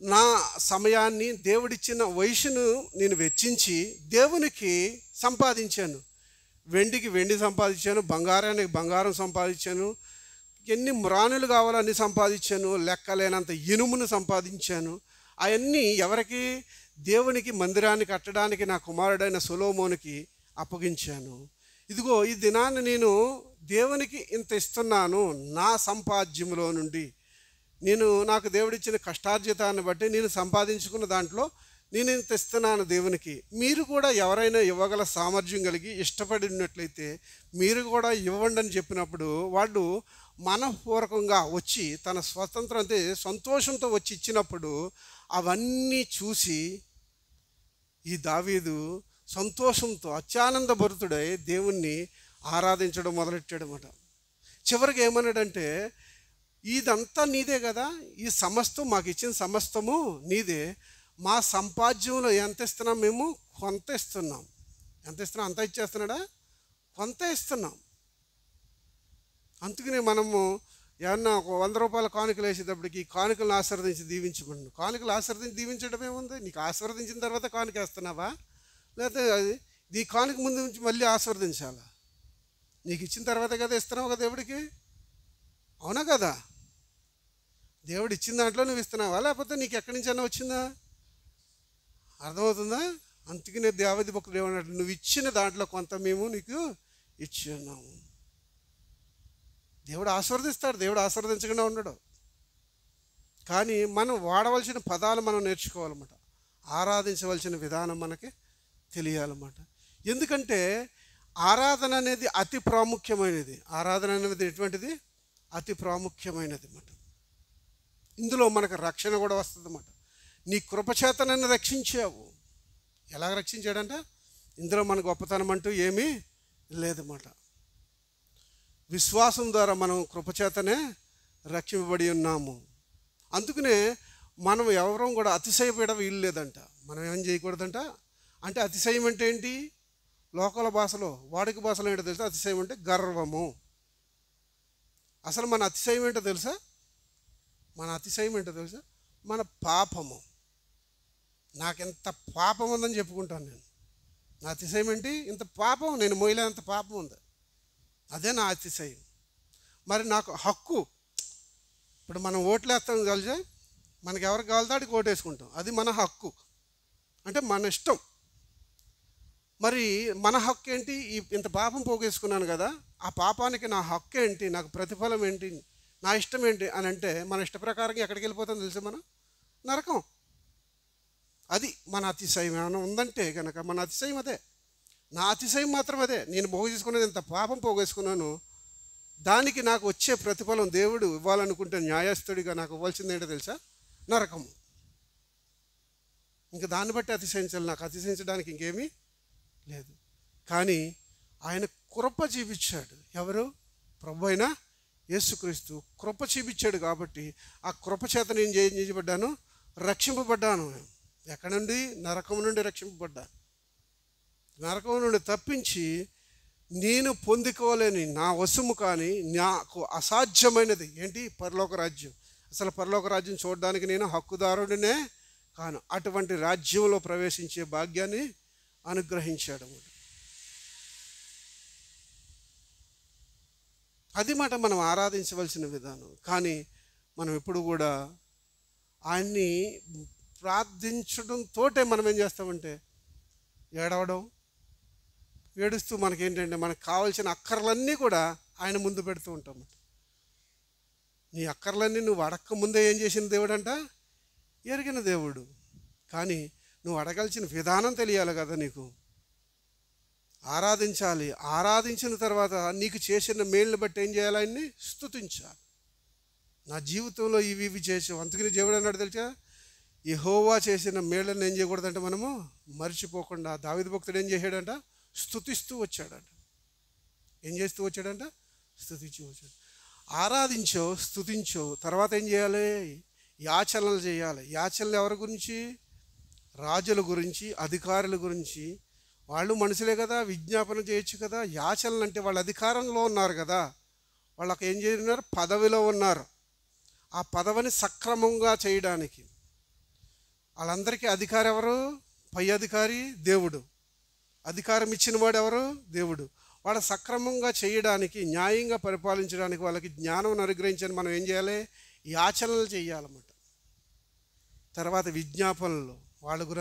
నా సమయాన్ని, దేవుడిచ్చిన వయసును నేను వెచ్చించి దేవునికి సంపాదించాను. వెండికి వెండి సంపాదించాను, బంగారానికి బంగారం సంపాదించాను, ఎన్ని మ్రాణులు కావాలో అన్ని సంపాదించాను, లెక్కలేనంత ఇనుమును సంపాదించాను. అవన్నీ ఎవరికి? దేవునికి మందిరాన్ని కట్టడానికి నా కుమారుడైన సొలొమోనుకి అప్పగించాను. ఇదిగో ఈ దినాన్ని నేను దేవునికి ఇంత ఇస్తున్నాను. నా సంపాద్యంలో నుండి నాకు దేవుడిచ్చిన కష్టార్జితాన్ని బట్టి నేను సంపాదించుకున్న దాంట్లో నేను ఇంత ఇస్తున్నాను దేవునికి. మీరు కూడా ఎవరైనా ఇవ్వగల సామర్థ్యం కలిగి ఇష్టపడి ఉన్నట్లయితే మీరు కూడా ఇవ్వండి అని చెప్పినప్పుడు వాళ్ళు మనఃపూర్వకంగా వచ్చి తన స్వతంత్రం అంటే సంతోషంతో వచ్చి ఇచ్చినప్పుడు అవన్నీ చూసి ఈ దావీదు సంతోషంతో అత్యానందభరితుడై దేవుణ్ణి ఆరాధించడం మొదలెట్టాడనమాట. చివరికి ఏమన్నాడంటే, ఇదంతా నీదే కదా, ఈ సమస్తం మాకు ఇచ్చిన సమస్తము నీదే. మా సంపాద్యంలో ఎంత ఇస్తున్నాం? మేము కొంత ఇస్తున్నాం. ఎంత ఇస్తున్నాం? అంతా ఇచ్చేస్తున్నాడా? కొంత ఇస్తున్నాం. అందుకనే మనము ఏమన్నా ఒక 100 రూపాయల కానుకలు వేసేటప్పటికి ఈ కానుకలను ఆశీర్వదించి దీవించమను. కానుకలు ఆశీర్వదించి దీవించడం ఏముంది? నీకు ఆశీర్వదించిన తర్వాత కానుక వేస్తున్నావా? లేకపోతే ఈ కానుక ముందు నుంచి మళ్ళీ ఆశీర్వదించాలా? నీకు ఇచ్చిన తర్వాత కదా ఇస్తున్నావు కదా దేవుడికి, అవునా కదా? దేవుడు ఇచ్చిన దాంట్లో నువ్వు ఇస్తున్నావా, లేకపోతే నీకు ఎక్కడి నుంచి అన్నా వచ్చిందా? అర్థమవుతుందా? అందుకనే దావీదు భక్తుడు ఏమన్నాడు, నువ్వు ఇచ్చిన దాంట్లో కొంత మేము నీకు ఇచ్చి ఉన్నాము. దేవుడు ఆశీర్వదిస్తాడు, దేవుడు ఆశీర్వదించకుండా ఉండడు. కానీ మనం వాడవలసిన పదాలు మనం నేర్చుకోవాలన్నమాట. ఆరాధించవలసిన విధానం మనకి తెలియాలన్నమాట. ఎందుకంటే ఆరాధన అనేది అతి ప్రాముఖ్యమైనది. ఆరాధన అనేది ఎటువంటిది? అతి ప్రాముఖ్యమైనది అన్నమాట. ఇందులో మనకు రక్షణ కూడా వస్తుంది అన్నమాట. నీ కృపచేత నన్ను రక్షించావు. ఎలాగ రక్షించాడంట? ఇందులో మన గొప్పతనం అంటూ ఏమీ లేదన్నమాట. విశ్వాసం ద్వారా మనం కృపచేతనే రక్షింపబడి ఉన్నాము. అందుకనే మనం ఎవరం కూడా అతిశయపడ వీలు లేదంట. మనం ఏం చేయకూడదంట. అంటే అతిశయం అంటే ఏంటి? లోకల భాషలో, వాడుక భాషలో ఏంటో తెలుసా? అతిశయం అంటే గర్వము. అసలు మన అతిశయం ఏంటో తెలుసా? మన అతిశయం ఏంటో తెలుసా? మన పాపము. నాకెంత పాపం ఉందని చెప్పుకుంటాను నేను. నా అతిశయం ఏంటి? ఇంత పాపం, నేను మోయలేనంత పాపం ఉంది, అదే నా అతిశయం. మరి నాకు హక్కు, ఇప్పుడు మనం ఓట్లు వేస్తాం కలిసి, మనకి ఎవరికి కావాలితే వాడికి ఓటు వేసుకుంటాం, అది మన హక్కు, అంటే మన ఇష్టం. మరి మన హక్కు ఏంటి? ఇంత పాపం పోగేసుకున్నాను కదా, ఆ పాపానికి నా హక్కు ఏంటి, నాకు ప్రతిఫలం ఏంటి, నా ఇష్టం ఏంటి అని అంటే మన ఇష్ట ప్రకారంగా ఎక్కడికి వెళ్ళిపోతాం తెలుసా? మనం నరకం. అది మన అతిశయం. ఏమైనా ఉందంటే కనుక మన అతిశయం అదే. నా అతిశయం మాత్రం అదే. నేను పోగేసుకునేది ఇంత పాపం పోగేసుకున్నాను, దానికి నాకు వచ్చే ప్రతిఫలం దేవుడు ఇవ్వాలనుకుంటే న్యాయస్థుడిగా నాకు ఇవ్వాల్సింది ఏంటో తెలుసా? నరకము. ఇంకా దాన్ని బట్టి అతిశయించాలి. నాకు అతిశయించడానికి ఇంకేమీ లేదు. కానీ ఆయన కృప చూపించాడు. ఎవరు? ప్రభు అయిన యేసుక్రీస్తు కృప చూపించాడు. కాబట్టి ఆ కృప చేత నేను చేయబడ్డాను, రక్షింపబడ్డాను. ఎక్కడ నుండి? నరకం నుండి రక్షింపబడ్డాను. నరకం నుండి తప్పించి నేను పొందుకోలేని నా వశము కానీ నాకు అసాధ్యమైనది ఏంటి? పరలోక రాజ్యం. అసలు పరలోక రాజ్యం చూడడానికి నేను హక్కుదారుడినే కాను. అటువంటి రాజ్యంలో ప్రవేశించే భాగ్యాన్ని అనుగ్రహించాడు. అది మాట మనం ఆరాధించవలసిన విధానం. కానీ మనం ఎప్పుడు కూడా ఆయన్ని ప్రార్థించడంతో మనం ఏం చేస్తామంటే ఏడవడం, ఏడుస్తూ మనకేంటంటే మనకు కావాల్సిన అక్కర్లన్నీ కూడా ఆయన ముందు పెడుతూ ఉంటాం. నీ అక్కర్లన్నీ నువ్వు అడక్క ముందే ఏం చేసిన దేవుడు అంట? ఎరిగిన దేవుడు. కానీ నువ్వు అడగాల్సిన విధానం తెలియాలి కదా నీకు. ఆరాధించాలి. ఆరాధించిన తర్వాత నీకు చేసిన మేళ్ళని బట్టి ఏం చేయాలి? ఆయన్ని స్తుతించాలి. నా జీవితంలో ఇవి చేసావు. అందుకని దేవుడు అన్నాడు తెలుసా, యెహోవా చేసిన మేళ్ళని ఏం చేయకూడదంట మనము మర్చిపోకుండా. దావీదు భక్తుడు ఏం చేశాడంట? స్తుతిస్తూ వచ్చాడంట. ఏం చేస్తూ వచ్చాడంట? స్తుతించు వచ్చాడు. ఆరాధించో, స్తుతించో, తర్వాత ఏం చేయాలి? యాచనలు చేయాలి. యాచనలు ఎవరి గురించి? రాజుల గురించి, అధికారుల గురించి. వాళ్ళు మనుషులే కదా, విజ్ఞాపన చేయొచ్చు కదా. యాచనలు అంటే వాళ్ళు అధికారంలో ఉన్నారు కదా, వాళ్ళకి ఏం చేస్తున్నారు? పదవిలో ఉన్నారు. ఆ పదవిని సక్రమంగా చేయడానికి వాళ్ళందరికీ అధికారి ఎవరు? పై అధికారి దేవుడు. అధికారం ఇచ్చిన వాడు ఎవరు? దేవుడు. వాళ్ళ సక్రమంగా చేయడానికి, న్యాయంగా పరిపాలించడానికి వాళ్ళకి జ్ఞానం అనుగ్రహించని మనం ఏం చేయాలి? యాచనలు చేయాలన్నమాట. తర్వాత విజ్ఞాపనలు,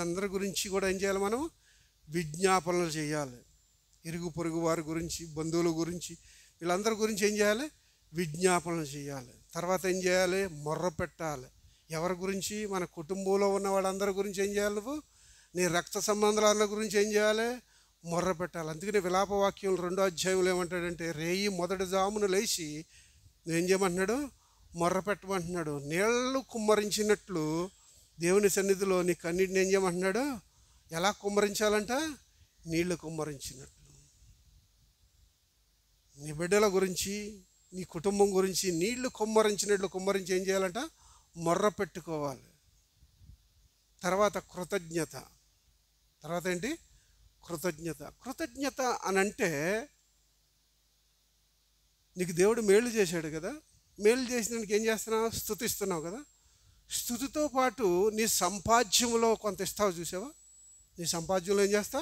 అందరి గురించి కూడా ఏం చేయాలి? మనం విజ్ఞాపనలు చేయాలి. ఇరుగు పొరుగు వారి గురించి, బంధువుల గురించి, వీళ్ళందరి గురించి ఏం చేయాలి? విజ్ఞాపనలు చేయాలి. తర్వాత ఏం చేయాలి? మొర్ర పెట్టాలి. ఎవరి గురించి? మన కుటుంబంలో ఉన్న వాళ్ళందరి గురించి ఏం చేయాలి? నువ్వు నీ రక్త సంబంధాల గురించి ఏం చేయాలి? మొర్ర పెట్టాలి. అందుకని విలాపవాక్యం 2వ అధ్యాయంలో ఏమంటాడంటే, రేయి మొదటి జామును లేచి నువ్వేం చేయమంటున్నాడు? మొర్ర పెట్టమంటున్నాడు. నీళ్లు కుమ్మరించినట్లు దేవుని సన్నిధిలో నీ కన్నీటిని ఏం చేయమంటున్నాడు? ఎలా కుమ్మరించాలంట? నీళ్లు కుమ్మరించినట్లు. నీ బిడ్డల గురించి, నీ కుటుంబం గురించి నీళ్లు కుమ్మరించినట్లు కుమ్మరించి ఏం చేయాలంట? మొర్ర పెట్టుకోవాలి. తర్వాత కృతజ్ఞత. తర్వాత ఏంటి? కృతజ్ఞత. కృతజ్ఞత అని అంటే నీకు దేవుడు మేలు చేశాడు కదా, మేలు చేసినందుకు ఏం చేస్తున్నావు? స్తుతిస్తున్నావు కదా. స్తుతితో పాటు నీ సంపాద్యంలో కొంత ఇస్తావు. చూసావా? నీ సంపాద్యంలో ఏం చేస్తా?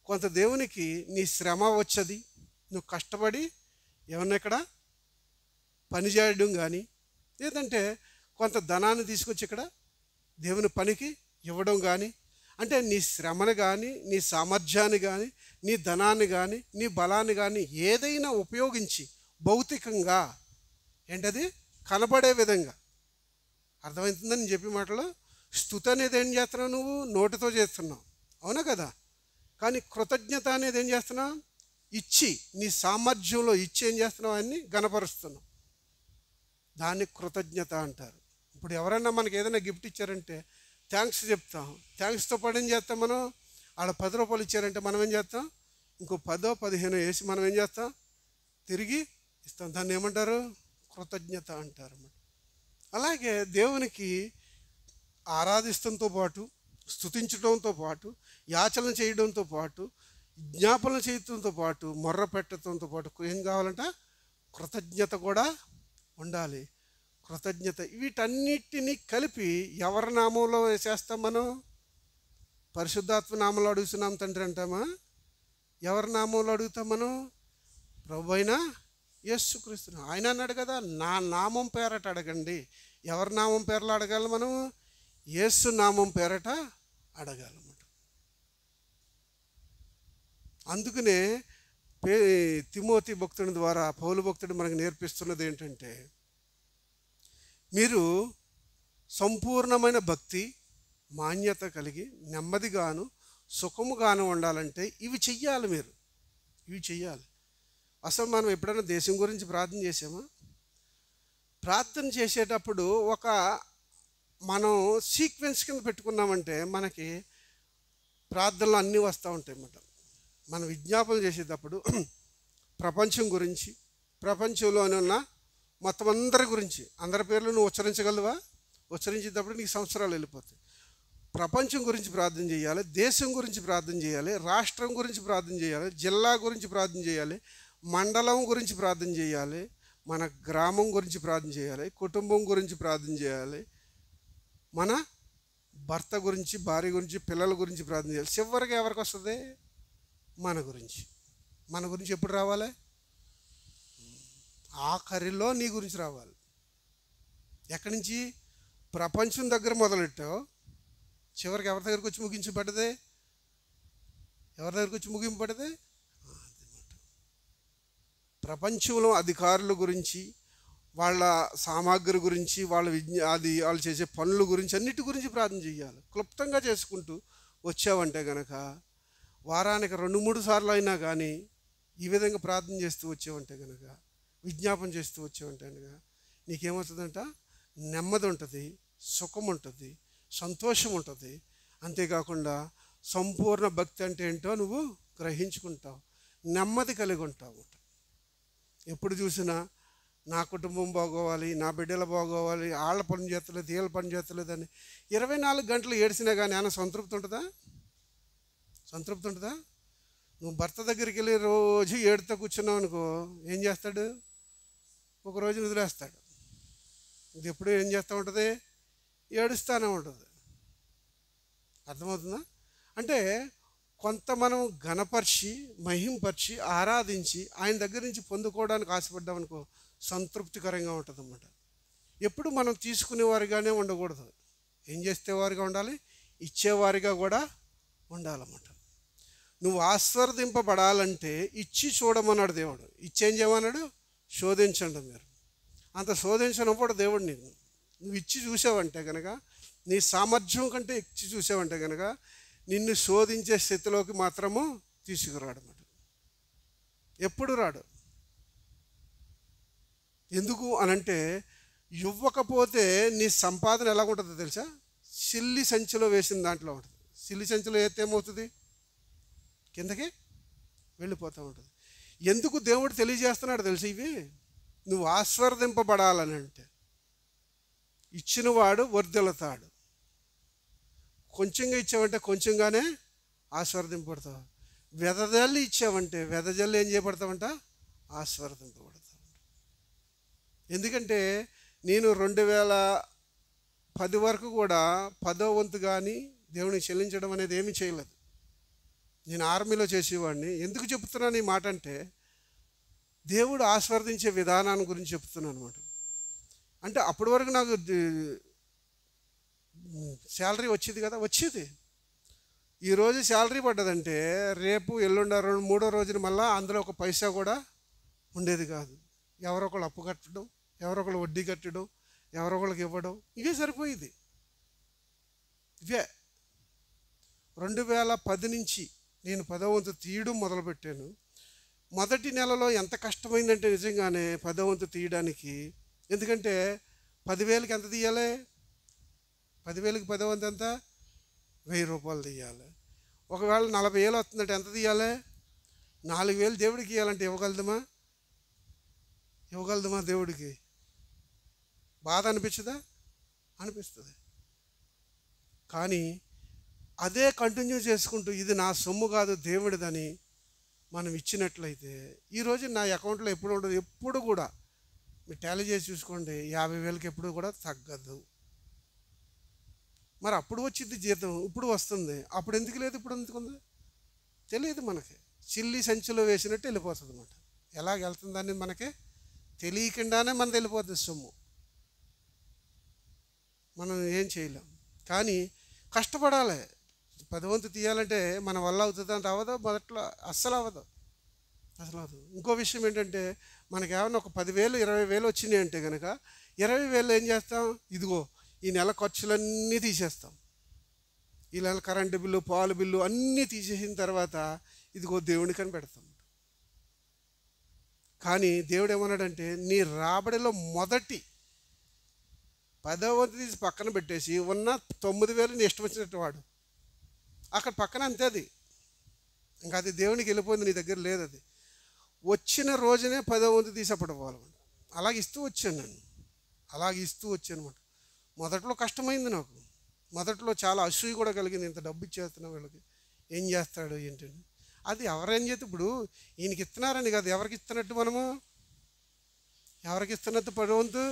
కొంత దేవునికి నీ శ్రమ వచ్చది, నువ్వు కష్టపడి ఏమన్నా ఇక్కడ పని చేయడం కానీ, లేదంటే కొంత ధనాన్ని తీసుకొచ్చి ఇక్కడ దేవుని పనికి ఇవ్వడం కానీ, అంటే నీ శ్రమను కానీ, నీ సామర్థ్యాన్ని కానీ, నీ ధనాన్ని కానీ, నీ బలాన్ని కానీ ఏదైనా ఉపయోగించి భౌతికంగా ఏంటది కనబడే విధంగా, అర్థమవుతుందని నేను చెప్పే మాటలో, స్తుతి అనేది ఏం చేస్తున్నావు? నువ్వు నోటితో చేస్తున్నావు, అవునా కదా. కానీ కృతజ్ఞత అనేది ఏం చేస్తున్నావు? ఇచ్చి, నీ సామర్థ్యంలో ఇచ్చి ఏం చేస్తున్నావు? ఆయన్ని గణపరుస్తున్నావు. దాన్ని కృతజ్ఞత అంటారు. ఇప్పుడు ఎవరైనా మనకి ఏదైనా గిఫ్ట్ ఇచ్చారంటే థ్యాంక్స్ చెప్తాం. థ్యాంక్స్తో పాటు ఏం చేస్తాం? మనం ఆడ 10 రూపాయలు ఇచ్చారంటే మనం ఏం చేస్తాం? ఇంకో 10, 15 వేసి మనం ఏం చేస్తాం? తిరిగి ఇస్తాం. దాన్ని ఏమంటారు? కృతజ్ఞత అంటారు. అలాగే దేవునికి ఆరాధిస్తంతో పాటు, స్తుతించడంతో పాటు, యాచన చేయడంతో పాటు, జ్ఞాపన చేయడంతో పాటు, మొర్ర పెట్టడంతో పాటు ఏం కావాలంట? కృతజ్ఞత కూడా ఉండాలి. కృతజ్ఞత. వీటన్నిటినీ కలిపి ఎవరి నామంలో చేస్తాం? మనం పరిశుద్ధాత్మ నామంలో అడుగుతున్నాం తండ్రి అంటామా? ఎవరి నామంలో అడుగుతాం మనం? ప్రభువైన యేసుక్రీస్తు. ఆయన అన్నాడు కదా, నా నామం పేరట అడగండి. ఎవరి నామం పేర్లో అడగాలి మనం? యేసు నామం పేరట అడగాలన్నమాట. అందుకనే తిమోతి భక్తుని ద్వారా పౌలు భక్తుడు మనకు నేర్పిస్తున్నది ఏంటంటే, మీరు సంపూర్ణమైన భక్తి, మాన్యత కలిగి నెమ్మదిగాను సుఖముగాను ఉండాలంటే ఇవి చెయ్యాలి. మీరు ఇవి చెయ్యాలి. అసలు మనం ఎప్పుడైనా దేశం గురించి ప్రార్థన చేసామా? ప్రార్థన చేసేటప్పుడు మనం సీక్వెన్స్ కింద పెట్టుకున్నామంటే మనకి ప్రార్థనలు అన్నీ వస్తూ ఉంటాయి అన్నమాట. మనం విజ్ఞాపన చేసేటప్పుడు ప్రపంచం గురించి, ప్రపంచంలోనే ఉన్న మొత్తం అందరి గురించి, అందరి పేర్లు నువ్వు ఉచ్చరించగలవా? ఉచ్చరించేటప్పుడు నీకు సంవత్సరాలు వెళ్ళిపోతాయి. ప్రపంచం గురించి ప్రార్థన చేయాలి, దేశం గురించి ప్రార్థన చేయాలి, రాష్ట్రం గురించి ప్రార్థన చేయాలి, జిల్లా గురించి ప్రార్థన చేయాలి, మండలం గురించి ప్రార్థన చేయాలి, మన గ్రామం గురించి ప్రార్థన చేయాలి, కుటుంబం గురించి ప్రార్థన చేయాలి, మన భర్త గురించి, భార్య గురించి, పిల్లల గురించి ప్రార్థన చేయాలి. చివరికి ఎవరికి వస్తుంది? మన గురించి. మన గురించి ఎప్పుడు రావాలి? ఆఖరిలో నీ గురించి రావాలి. ఎక్కడి నుంచి? ప్రపంచం దగ్గర మొదలెట్టావు, చివరికి ఎవరి దగ్గరికి వచ్చి ముగించబడ్డదే? ఎవరి దగ్గరికి వచ్చి ముగింపబడ్డదే? ప్రపంచంలో అధికారుల గురించి, వాళ్ళ సామాగ్రి గురించి, వాళ్ళ వాళ్ళు చేసే పనుల గురించి, అన్నిటి గురించి ప్రార్థన చేయాలి. క్లుప్తంగా చేసుకుంటూ వచ్చావంటే కనుక వారానికి 2-3 సార్లు అయినా కానీ ఈ విధంగా ప్రార్థన చేస్తూ వచ్చావంటే కనుక, విజ్ఞాపన చేస్తూ వచ్చావంటే కనుక నీకేమవుతుందంట? నెమ్మది ఉంటుంది, సుఖం ఉంటుంది, సంతోషం ఉంటుంది. అంతేకాకుండా సంపూర్ణ భక్తి అంటే ఏంటో నువ్వు గ్రహించుకుంటావు, నెమ్మది కలిగి ఉంటావు. ఎప్పుడు చూసినా నా కుటుంబం బాగోవాలి, నా బిడ్డలు బాగోవాలి, వాళ్ళ పని చేస్తలేదు, వీళ్ళ పని చేస్తలేదని 24 గంటలు ఏడ్చినా కానీ ఆయన సంతృప్తి ఉంటుందా? సంతృప్తి ఉంటుందా? నువ్వు భర్త దగ్గరికి వెళ్ళి రోజు ఏడుతో కూర్చున్నావు అనుకో, ఏం చేస్తాడు? ఒక రోజు వదిలేస్తాడు. ఇది ఎప్పుడు ఏం చేస్తూ ఉంటుంది? ఏడుస్తూనే ఉంటుంది. అర్థమవుతుందా? అంటే కొంత మనం ఘనపరిచి, మహింపరిచి, ఆరాధించి ఆయన దగ్గర నుంచి పొందుకోవడానికి ఆశపడ్డామనుకో, సంతృప్తికరంగా ఉంటుంది అన్నమాట. ఎప్పుడు మనం తీసుకునేవారిగానే ఉండకూడదు. ఏం చేసేవారిగా ఉండాలి? ఇచ్చేవారిగా కూడా ఉండాలన్నమాట. నువ్వు ఆస్వాదింపబడాలంటే ఇచ్చి చూడమన్నాడు దేవుడు. ఇచ్చేం చేయమన్నాడు? శోధించండి మీరు. అంత శోధించినప్పుడు దేవుడు నువ్వు ఇచ్చి చూసావంటే కనుక, నీ సామర్థ్యం కంటే ఇచ్చి చూసావంటే కనుక నిన్ను శోధించే స్థితిలోకి మాత్రము తీసుకురాడు అన్నమాట. ఎప్పుడు రాడు. ఎందుకు అనంటే, ఇవ్వకపోతే నీ సంపాదన ఎలా ఉంటుందో తెలుసా? సిల్లి సంచిలో వేసిన దాంట్లో ఉంటుంది. సిల్లి సంచిలో వేస్తే ఏమవుతుంది? కిందకి వెళ్ళిపోతూ ఉంటుంది. ఎందుకు దేవుడు తెలియజేస్తున్నాడు తెలుసు? ఇవి నువ్వు ఆస్వాదింపబడాలని అంటే, ఇచ్చినవాడు వర్ధిల్లుతాడు. కొంచెంగా ఇచ్చావంటే కొంచెంగానే ఆస్వాదింపబడతావు. వెదజల్లి ఇచ్చావంటే వెదజల్లి ఏం చేయబడతావంట? ఆస్వాదింపబడతావు. ఎందుకంటే నేను 2010 వరకు కూడా 10వ వంతు కానీ దేవునికి చెల్లించడం అనేది ఏమీ చేయలేదు. నేను ఆర్మీలో చేసేవాడిని. ఎందుకు చెప్తున్నాను ఈ మాట అంటే, దేవుడు ఆస్వాదించే విధానాన్ని గురించి చెప్తున్నాను అనమాట. అంటే అప్పటి వరకు నాకు శాలరీ వచ్చేది కదా, వచ్చేది. ఈరోజు శాలరీ పడ్డదంటే రేపు ఎల్లుండి 3వ రోజున మళ్ళీ అందులో ఒక పైసా కూడా ఉండేది కాదు. ఎవరో ఒకళ్ళు అప్పు కట్టడం, ఎవరో ఒకళ్ళు వడ్డీ కట్టడం, ఎవరో ఒకళ్ళకి ఇవ్వడం, ఇవే సరిపోయేది. ఇవే 2010 నుంచి నేను 10వ వంతు తీయడం మొదలుపెట్టాను. మొదటి నెలలో ఎంత కష్టమైందంటే నిజంగానే 10వ వంతు తీయడానికి. ఎందుకంటే 10,000కి ఎంత తీయాలి? 10,000కి 10వ వంతు ఎంత? 1000 రూపాయలు తీయాలి. ఒకవేళ 40,000 వస్తుందంటే ఎంత తీయాలి? 4,000 దేవుడికి ఇవ్వాలంటే ఇవ్వగలదుమా? దేవుడికి బాధ అనిపించదా? అనిపిస్తుంది. కానీ అదే కంటిన్యూ చేసుకుంటూ ఇది నా సొమ్ము కాదు దేవుడిదని మనం ఇచ్చినట్లయితే ఈరోజు నా అకౌంట్లో ఎప్పుడు ఉండదు. ఎప్పుడు కూడా మీరు టాలీ చేసి చూసుకోండి, 50,000కి ఎప్పుడు కూడా తగ్గదు. మరి అప్పుడు వచ్చింది జీతం, ఇప్పుడు వస్తుంది. అప్పుడు ఎందుకు లేదు, ఇప్పుడు ఎందుకు ఉంది తెలియదు మనకి. చిల్లి సంచిలో వేసినట్టు వెళ్ళిపోతుంది అన్నమాట. ఎలాగ వెళ్తుందని మనకి తెలియకుండానే మనది వెళ్ళిపోతుంది సొమ్ము. మనం ఏం చేయలేం. కానీ కష్టపడాలి. 10వ వంతు తీయాలంటే మన వల్ల అవుతుంది అంటే అవ్వదు. మొదట్లో అస్సలు అవ్వదు. ఇంకో విషయం ఏంటంటే, మనకి ఏమన్నా ఒక 10,000 20,000 వచ్చినాయి అంటే కనుక 20,000 ఏం చేస్తాం? ఇదిగో ఈ నెల ఖర్చులన్నీ తీసేస్తాం. ఈ నెల కరెంటు బిల్లు, పాలు బిల్లు అన్నీ తీసేసిన తర్వాత ఇదిగో దేవునికని పెడతాం. కానీ దేవుడు ఏమన్నాడంటే, నీ రాబడిలో మొదటి 10వ వంతు తీసి పక్కన పెట్టేసి ఉన్న 9,000 నీ ఇష్టం వచ్చినట్టు వాడు అక్కడ పక్కన అంతే. అది ఇంకా అది దేవునికి వెళ్ళిపోయింది, నీ దగ్గర లేదు. అది వచ్చిన రోజునే 10వ వంతు తీసి అప్పుడు పోవాలన్నమాట. అలాగే ఇస్తూ వచ్చాను అనమాట. మొదట్లో కష్టమైంది నాకు. మొదట్లో చాలా అసూయ కూడా కలిగింది. ఇంత డబ్బు ఇచ్చేస్తున్నా వీళ్ళకి, ఏం చేస్తాడు ఏంటండి. అది ఎవరేం చేస్తే ఇప్పుడు ఈయనకి ఇస్తున్నారని కాదు, ఎవరికి ఇస్తున్నట్టు మనము ఎవరికి ఇస్తున్నది 10వ వంతు?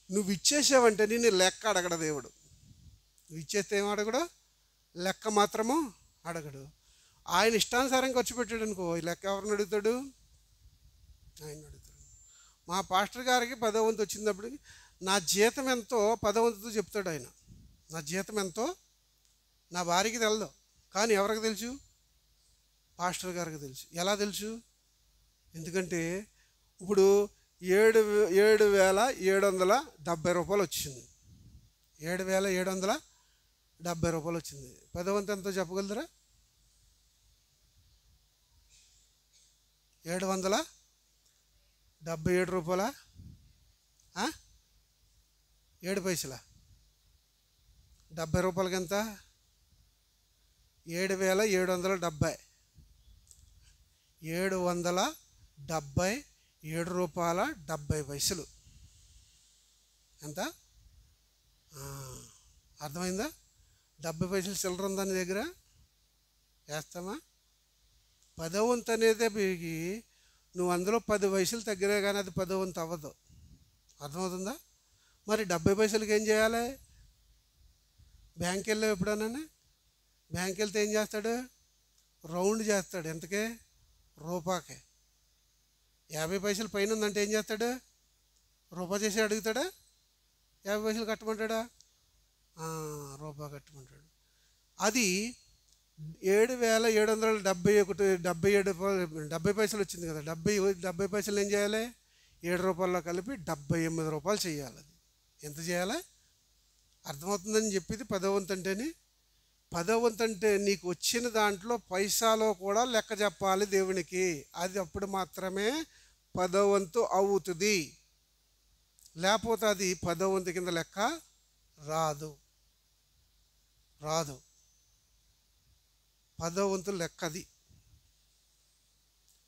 నువ్వు ఇచ్చేసావంటే నేను లెక్క అడగడు దేవుడు. నువ్వు ఇచ్చేస్తే ఏం అడగడు, లెక్క మాత్రము అడగడు. ఆయన ఇష్టానుసారం ఖర్చు పెట్టాడు అనుకో, ఈ లెక్క ఎవరిని అడుగుతాడు? ఆయన అడుగుతాడు. మా పాస్టర్ గారికి 10వ వంతు వచ్చినప్పటికి నా జీతం ఎంతో 10వ వంతుతో చెప్తాడు ఆయన. నా జీతం ఎంతో నా భార్యకి తెలదు, కానీ ఎవరికి తెలుసు? పాస్టర్ గారికి తెలుసు. ఎలా తెలుసు? ఎందుకంటే ఇప్పుడు 7,770 రూపాయలు వచ్చింది. 7,770 రూపాయలు వచ్చింది. 10వ వంతు ఎంతో చెప్పగలరా? 777 రూపాయల 7 పైసలా? 70 రూపాయలకి ఎంత? 7,770. 777 రూపాయల 70 పైసలు. ఎంత? అర్థమైందా? 70 పైసలు చిల్లర ఉందా నీ దగ్గర? వేస్తామా? 10వ వంతు అనేది మీకు నువ్వు అందులో 10 పైసలు తగ్గినా కానీ అది 10వ వంతు అవ్వదు. అర్థమవుతుందా? మరి 70 పైసలకి ఏం చేయాలి? బ్యాంక్ వెళ్ళావు ఎప్పుడన్నా? బ్యాంక్ వెళ్తే ఏం చేస్తాడు? రౌండ్ చేస్తాడు. ఎంతకే? రూపాకే. 50 పైసలు పైన ఉందంటే ఏం చేస్తాడు? రూపాయి చేసి అడుగుతాడా? 50 పైసలు కట్టమంటాడా? రూపాయి కట్టమంటాడు. అది 7,770 పైసలు వచ్చింది కదా. 70 పైసలు ఏం చేయాలి? 7 రూపాయల్లో కలిపి 78 రూపాయలు చేయాలి. అది ఎంత చేయాలి? అర్థమవుతుందని చెప్పింది 10వ వంతు అంటేని. 10వ వంతు అంటే నీకు వచ్చిన దాంట్లో పైసాలో కూడా లెక్క చెప్పాలి దేవునికి. అది అప్పుడు మాత్రమే 10వ వంతు అవుతుంది. లేకపోతే అది 10వ వంతు కింద లెక్క రాదు. 10వ వంతు లెక్క అది.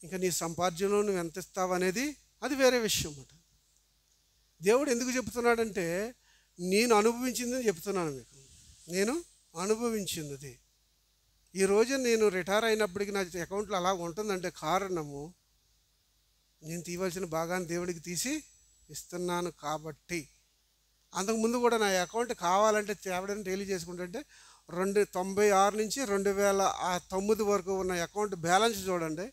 ఇంకా నీ సంపాద్యంలో నువ్వు ఎంత ఇస్తావు అనేది అది వేరే విషయం అన్నమాట. దేవుడు ఎందుకు చెప్తున్నాడంటే నేను అనుభవించిందని చెప్తున్నాను మీకు. నేను అనుభవించింది. ఈరోజు నేను రిటైర్ అయినప్పటికీ నా అకౌంట్లో అలా ఉంటుందంటే కారణము నేను తీయవలసిన భాగాన్ని దేవుడికి తీసి ఇస్తున్నాను కాబట్టి. అంతకుముందు కూడా నా అకౌంట్ కావాలంటే తేవడం డైలీ చేసుకుంటుంటే 1996 నుంచి 2009 వరకు ఉన్న అకౌంట్ బ్యాలెన్స్ చూడండి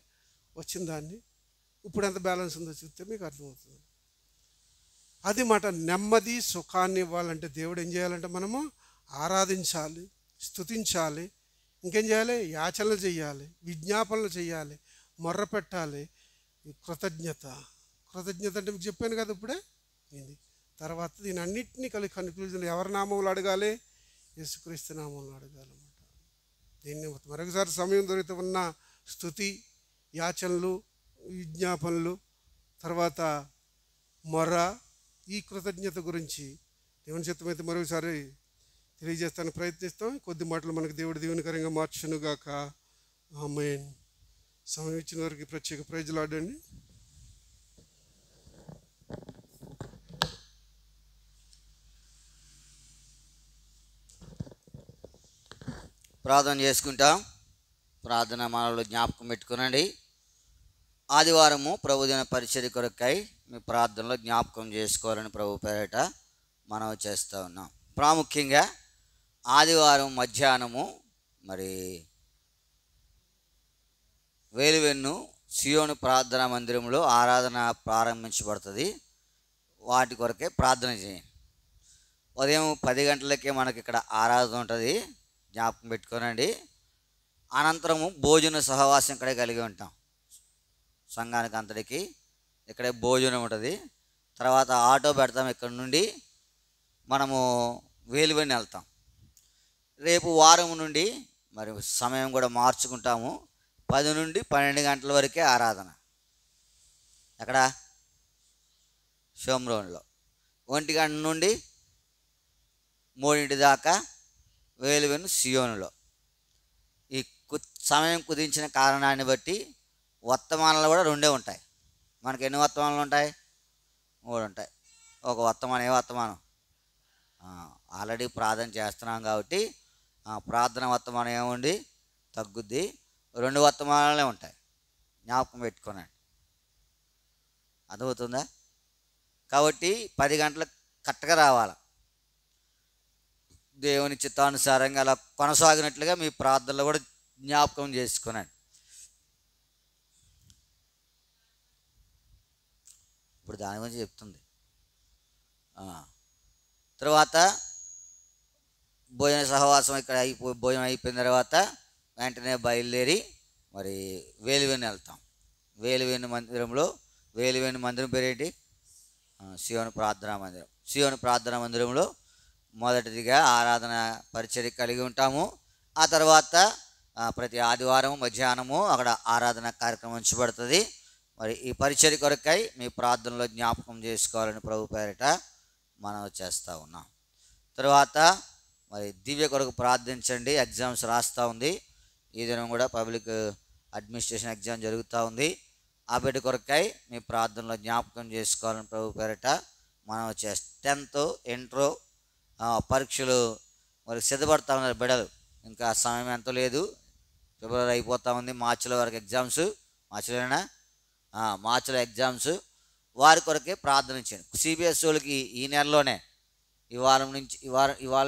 వచ్చిన దాన్ని. ఇప్పుడు ఎంత బ్యాలెన్స్ ఉందో చూస్తే మీకు అర్థమవుతుంది. అది మాట. నెమ్మది సుఖాన్ని ఇవ్వాలంటే దేవుడు ఏం చేయాలంటే మనము ఆరాధించాలి, స్తుతించాలి. ఇంకేం చేయాలి? యాచనలు చేయాలి, విజ్ఞాపనలు చేయాలి, మొర్ర పెట్టాలి. కృతజ్ఞత అంటే మీకు చెప్పాను కదా ఇప్పుడే. ఇది తర్వాత దీని అన్నింటినీ కలిసి కన్క్లూజన్ ఎవరి నామంలో అడగాలి? యేసుక్రీస్తు నామంలో అడగాలన్నమాట. దీన్ని మరొకసారి సమయం దొరికితే ఉన్న స్తుతి, యాచనలు, విజ్ఞాపనలు, తర్వాత మొర్ర, ఈ కృతజ్ఞత గురించి దేవుని చిత్తమైతే మరొకసారి తెలియజేస్తాను ప్రయత్నిస్తాం. కొద్ది మాటలు మనకు దేవుడు దీవెనకరంగా మార్చునుగాక. ఆమేన్. సమయం ఇచ్చిన వారికి ప్రత్యేక ప్రైజులు ఆడండి. ప్రార్థన చేసుకుంటాం. ప్రార్థన మనలో జ్ఞాపకం పెట్టుకునండి. ఆదివారము ప్రభుదిన పరిచర్య కొరకై మీ ప్రార్థనలో జ్ఞాపకం చేసుకోవాలని ప్రభు పేరిట మనం చేస్తూ ఉన్నాం. ప్రాముఖ్యంగా ఆదివారం మధ్యాహ్నము మరి వేలువెన్ను సియోను ప్రార్థనా మందిరంలో ఆరాధన ప్రారంభించబడుతుంది. వాటి కొరకే ప్రార్థన చేయండి. ఉదయం 10 గంటలకే మనకి ఇక్కడ ఆరాధన ఉంటుంది, జ్ఞాపకం పెట్టుకోనండి. అనంతరము భోజన సహవాసం ఇక్కడే కలిగి ఉంటాం. సంఘానికి అంతటికి ఇక్కడే భోజనం ఉంటుంది. తర్వాత ఆటో పెడతాం, ఇక్కడ నుండి మనము వేలువెన్ను వెళ్తాం. రేపు వారం నుండి మరి సమయం కూడా మార్చుకుంటాము. 10 నుండి 12 గంటల వరకే ఆరాధన. ఎక్కడ? షోమ్రోన్లో. 1 గంట నుండి 3 దాకా వేలువెన్ను సియోనులో. ఈ సమయం కుదించిన కారణాన్ని బట్టి వర్తమానాలు కూడా 2 ఉంటాయి. మనకి ఎన్ని వర్తమానాలు ఉంటాయి? 3 ఉంటాయి. ఒక వర్తమానం. ఏ వర్తమానం? ఆల్రెడీ ప్రార్థన చేస్తున్నాం కాబట్టి ప్రార్థన వర్తమానం ఏముంది? తగ్గుద్ది. 2 వర్తమానాలే ఉంటాయి, జ్ఞాపకం పెట్టుకోనండి. అర్థమవుతుందా? కాబట్టి 10 గంటలకు కరెక్ట్గా రావాలి. దేవుని చిత్తానుసారంగా అలా కొనసాగినట్లుగా మీ ప్రార్థనలు కూడా జ్ఞాపకం చేసుకున్నాను. ఇప్పుడు దాని గురించి చెప్తుంది. తర్వాత భోజన సహవాసం ఇక్కడ భోజనం అయిపోయిన తర్వాత వెంటనే బయలుదేరి మరి వేలువేణి వెళ్తాం. వేలువేణి మందిరం పేరేంటి? సియోను ప్రార్థనా మందిరం. సియోను ప్రార్థనా మందిరంలో మొదటిదిగా ఆరాధన పరిచర్య కలిగి ఉంటాము. ఆ తర్వాత ప్రతి ఆదివారం మధ్యాహ్నము అక్కడ ఆరాధన కార్యక్రమం ఉంచబడుతుంది. మరి ఈ పరిచర్య కొరకై మీ ప్రార్థనలో జ్ఞాపకం చేసుకోవాలని ప్రభు పేరిట మనం చేస్తూ ఉన్నాం. తర్వాత మరి దివ్య కొరకు ప్రార్థించండి. ఎగ్జామ్స్ రాస్తూ ఉంది. ఈ దినం కూడా పబ్లిక్ అడ్మినిస్ట్రేషన్ ఎగ్జామ్ జరుగుతూ ఉంది. ఆ బిడ్డ కొరకై మీ ప్రార్థనలో జ్ఞాపకం చేసుకోవాలని ప్రభు పేరిట మనం 10th ఇంటర్ పరీక్షలు మరి సిద్ధపడతా ఉన్నారు బిడ్డలు. ఇంకా సమయం ఎంతో లేదు, ఫిబ్రవరి అయిపోతూ ఉంది. మార్చిలో వరకు ఎగ్జామ్స్. మార్చిలో ఎగ్జామ్స్. వారి కొరకే ప్రార్థన చేయండి. సిబిఎస్ వాళ్ళకి ఈ నెలలోనే ఇవాళ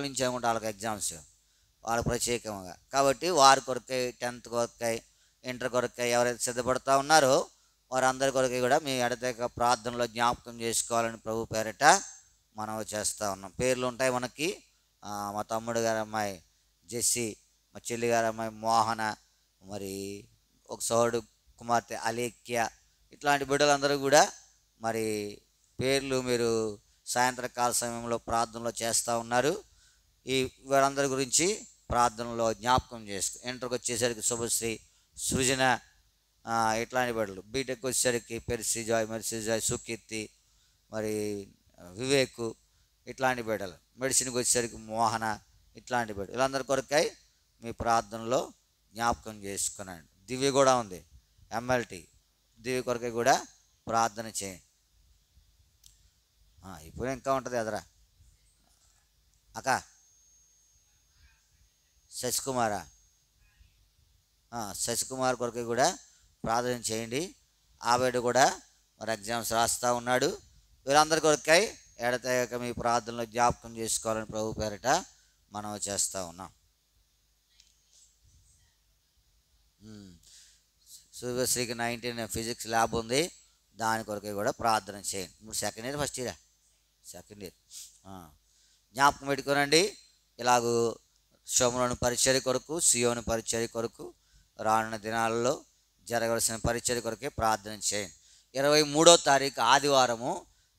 నుంచి అనుకుంటా వాళ్ళకి ఎగ్జామ్స్, వాళ్ళకి ప్రత్యేకంగా. కాబట్టి వారి కొరకై 10th కొరకై ఇంటర్ కొరకై ఎవరైతే సిద్ధపడుతూ ఉన్నారో వారందరి కొరకై కూడా మీ ఎడతెగక ప్రార్థనలో జ్ఞాపకం చేసుకోవాలని ప్రభు పేరిట మనం చేస్తూ ఉన్నాం. పేర్లు ఉంటాయి మనకి. మా తమ్ముడు గారి అమ్మాయి జెస్సీ, మా చెల్లి గారి అమ్మాయి మోహన, మరి ఒక సోదరుడు కుమార్తె అలేఖ్య, ఇట్లాంటి బిడ్డలందరూ కూడా మరి పేర్లు మీరు సాయంత్రకాల సమయంలో ప్రార్థనలో చేస్తూ ఉన్నారు. ఈ వారందరి గురించి ప్రార్థనలో జ్ఞాపకం చేసుకో. ఇంటర్కి వచ్చేసరికి శుభశ్రీ, సృజన, ఇట్లాంటి బిడ్డలు. బీటెక్ వచ్చేసరికి మెర్సీ జాయ్, సుకీర్తి, మరి వివేకు, ఇట్లాంటి బిడ్డలు. మెడిసిన్కి వచ్చేసరికి మోహన, ఇట్లాంటి బిడ్డలు. వీళ్ళందరి కొరకై మీ ప్రార్థనలో జ్ఞాపకం చేసుకున్నాను. దివ్య కూడా ఉంది, MLT దివ్య కొరకై కూడా ప్రార్థన చేయండి. ఇప్పుడు ఇంకా ఉంటుంది ఎదరా అక్క శశికుమార్ కొరకై కూడా ప్రార్థన చేయండి. ఆ బిడ్డ కూడా మరి ఎగ్జామ్స్ రాస్తూ ఉన్నాడు. వీళ్ళందరి కొరకై ఎడతెగక మీ ప్రార్థనలో జ్ఞాపకం చేసుకోవాలని ప్రభు పేరిట మనం చేస్తూ ఉన్నాం. సూర్యశ్రీకి 19 ఫిజిక్స్ ల్యాబ్ ఉంది, దాని కొరకై కూడా ప్రార్థన చేయండి. ఇప్పుడు సెకండ్ ఇయర్ ఫస్ట్ ఇయరా? Second year. జ్ఞాపకం పెట్టుకోనండి. ఇలాగూ శోమలోని పరిచర్య కొరకు, సియోను పరిచర్య కొరకు రానున్న దినాలలో జరగవలసిన పరిచర్య కొరకే ప్రార్థన చేయండి. 23వ తారీఖు ఆదివారము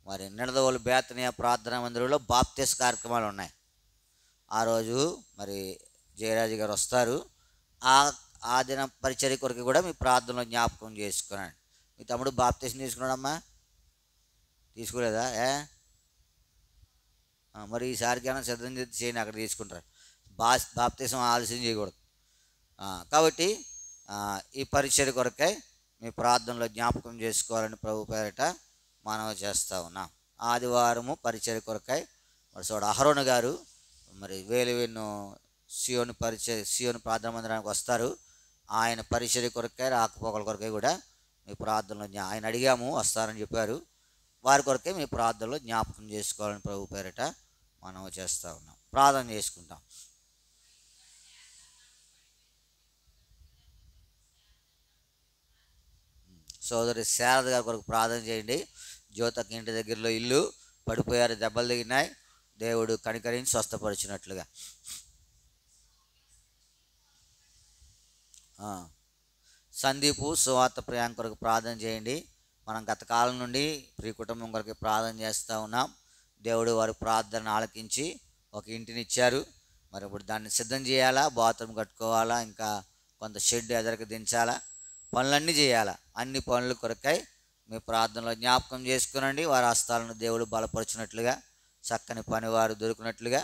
మరి నిడదవోలు బేతనీయ ప్రార్థనా మందిరంలో బాప్తిస్ కార్యక్రమాలు ఉన్నాయి. ఆ రోజు మరి జయరాజు గారు వస్తారు. ఆ దిన పరిచర్య కొరకు కూడా మీ ప్రార్థనలో జ్ఞాపకం చేసుకున్నాను. మీ తమ్ముడు బాప్తిసం తీసుకున్నాడమ్మా? తీసుకోలేదా? మరి ఈసారికి ఏమైనా సిద్ధం చేయండి, అక్కడ తీసుకుంటారు. బాప్తిసం ఆలస్యం చేయకూడదు. కాబట్టి ఈ పరిచర్య కొరకై మీ ప్రార్థనలో జ్ఞాపకం చేసుకోవాలని ప్రభు పేరిట మనం చేస్తూ ఉన్నాం. ఆదివారము పరిచర్య కొరకై మరి చూడ అహరోను గారు మరి వేలువెన్ను సియోను ప్రార్థన మందిరానికి వస్తారు. ఆయన పరిచర్య కొరకై రాకపోకల కొరకై కూడా మీ ప్రార్థనలో ఆయన అడిగాము, వస్తారని చెప్పారు. వారి కొరకే మీ ప్రార్థనలో జ్ఞాపకం చేసుకోవాలని ప్రభు పేరిట మనం చేస్తూ ఉన్నాం. ప్రార్థన చేసుకుంటాం. సోదరి శారద గారి కొరకు ప్రార్థన చేయండి. జ్యోతకి ఇంటి దగ్గరలో ఇల్లు పడిపోయారు, దెబ్బలు తగిలినాయి. దేవుడు కనికరించి స్వస్థపరిచినట్లుగా. సందీపు సువార్త ప్రియాంక కొరకు ప్రార్థన చేయండి. మనం గత కాలం నుండి ప్రియ కుటుంబం కొరకు ప్రార్థన చేస్తూ ఉన్నాం. దేవుడు వారి ప్రార్థన ఆలకించి ఒక ఇంటిని ఇచ్చారు. మరి ఇప్పుడు దాన్ని సిద్ధం చేయాలా, బాత్రూమ్ కట్టుకోవాలా, ఇంకా కొంత షెడ్ ఎదరికి దించాలా, పనులన్నీ చేయాలా. అన్ని పనుల కొరకై మీ ప్రార్థనలో జ్ఞాపకం చేసుకునండి. వారి హస్తాలను దేవుడు బలపరిచినట్లుగా, చక్కని పని వారు దొరికినట్లుగా,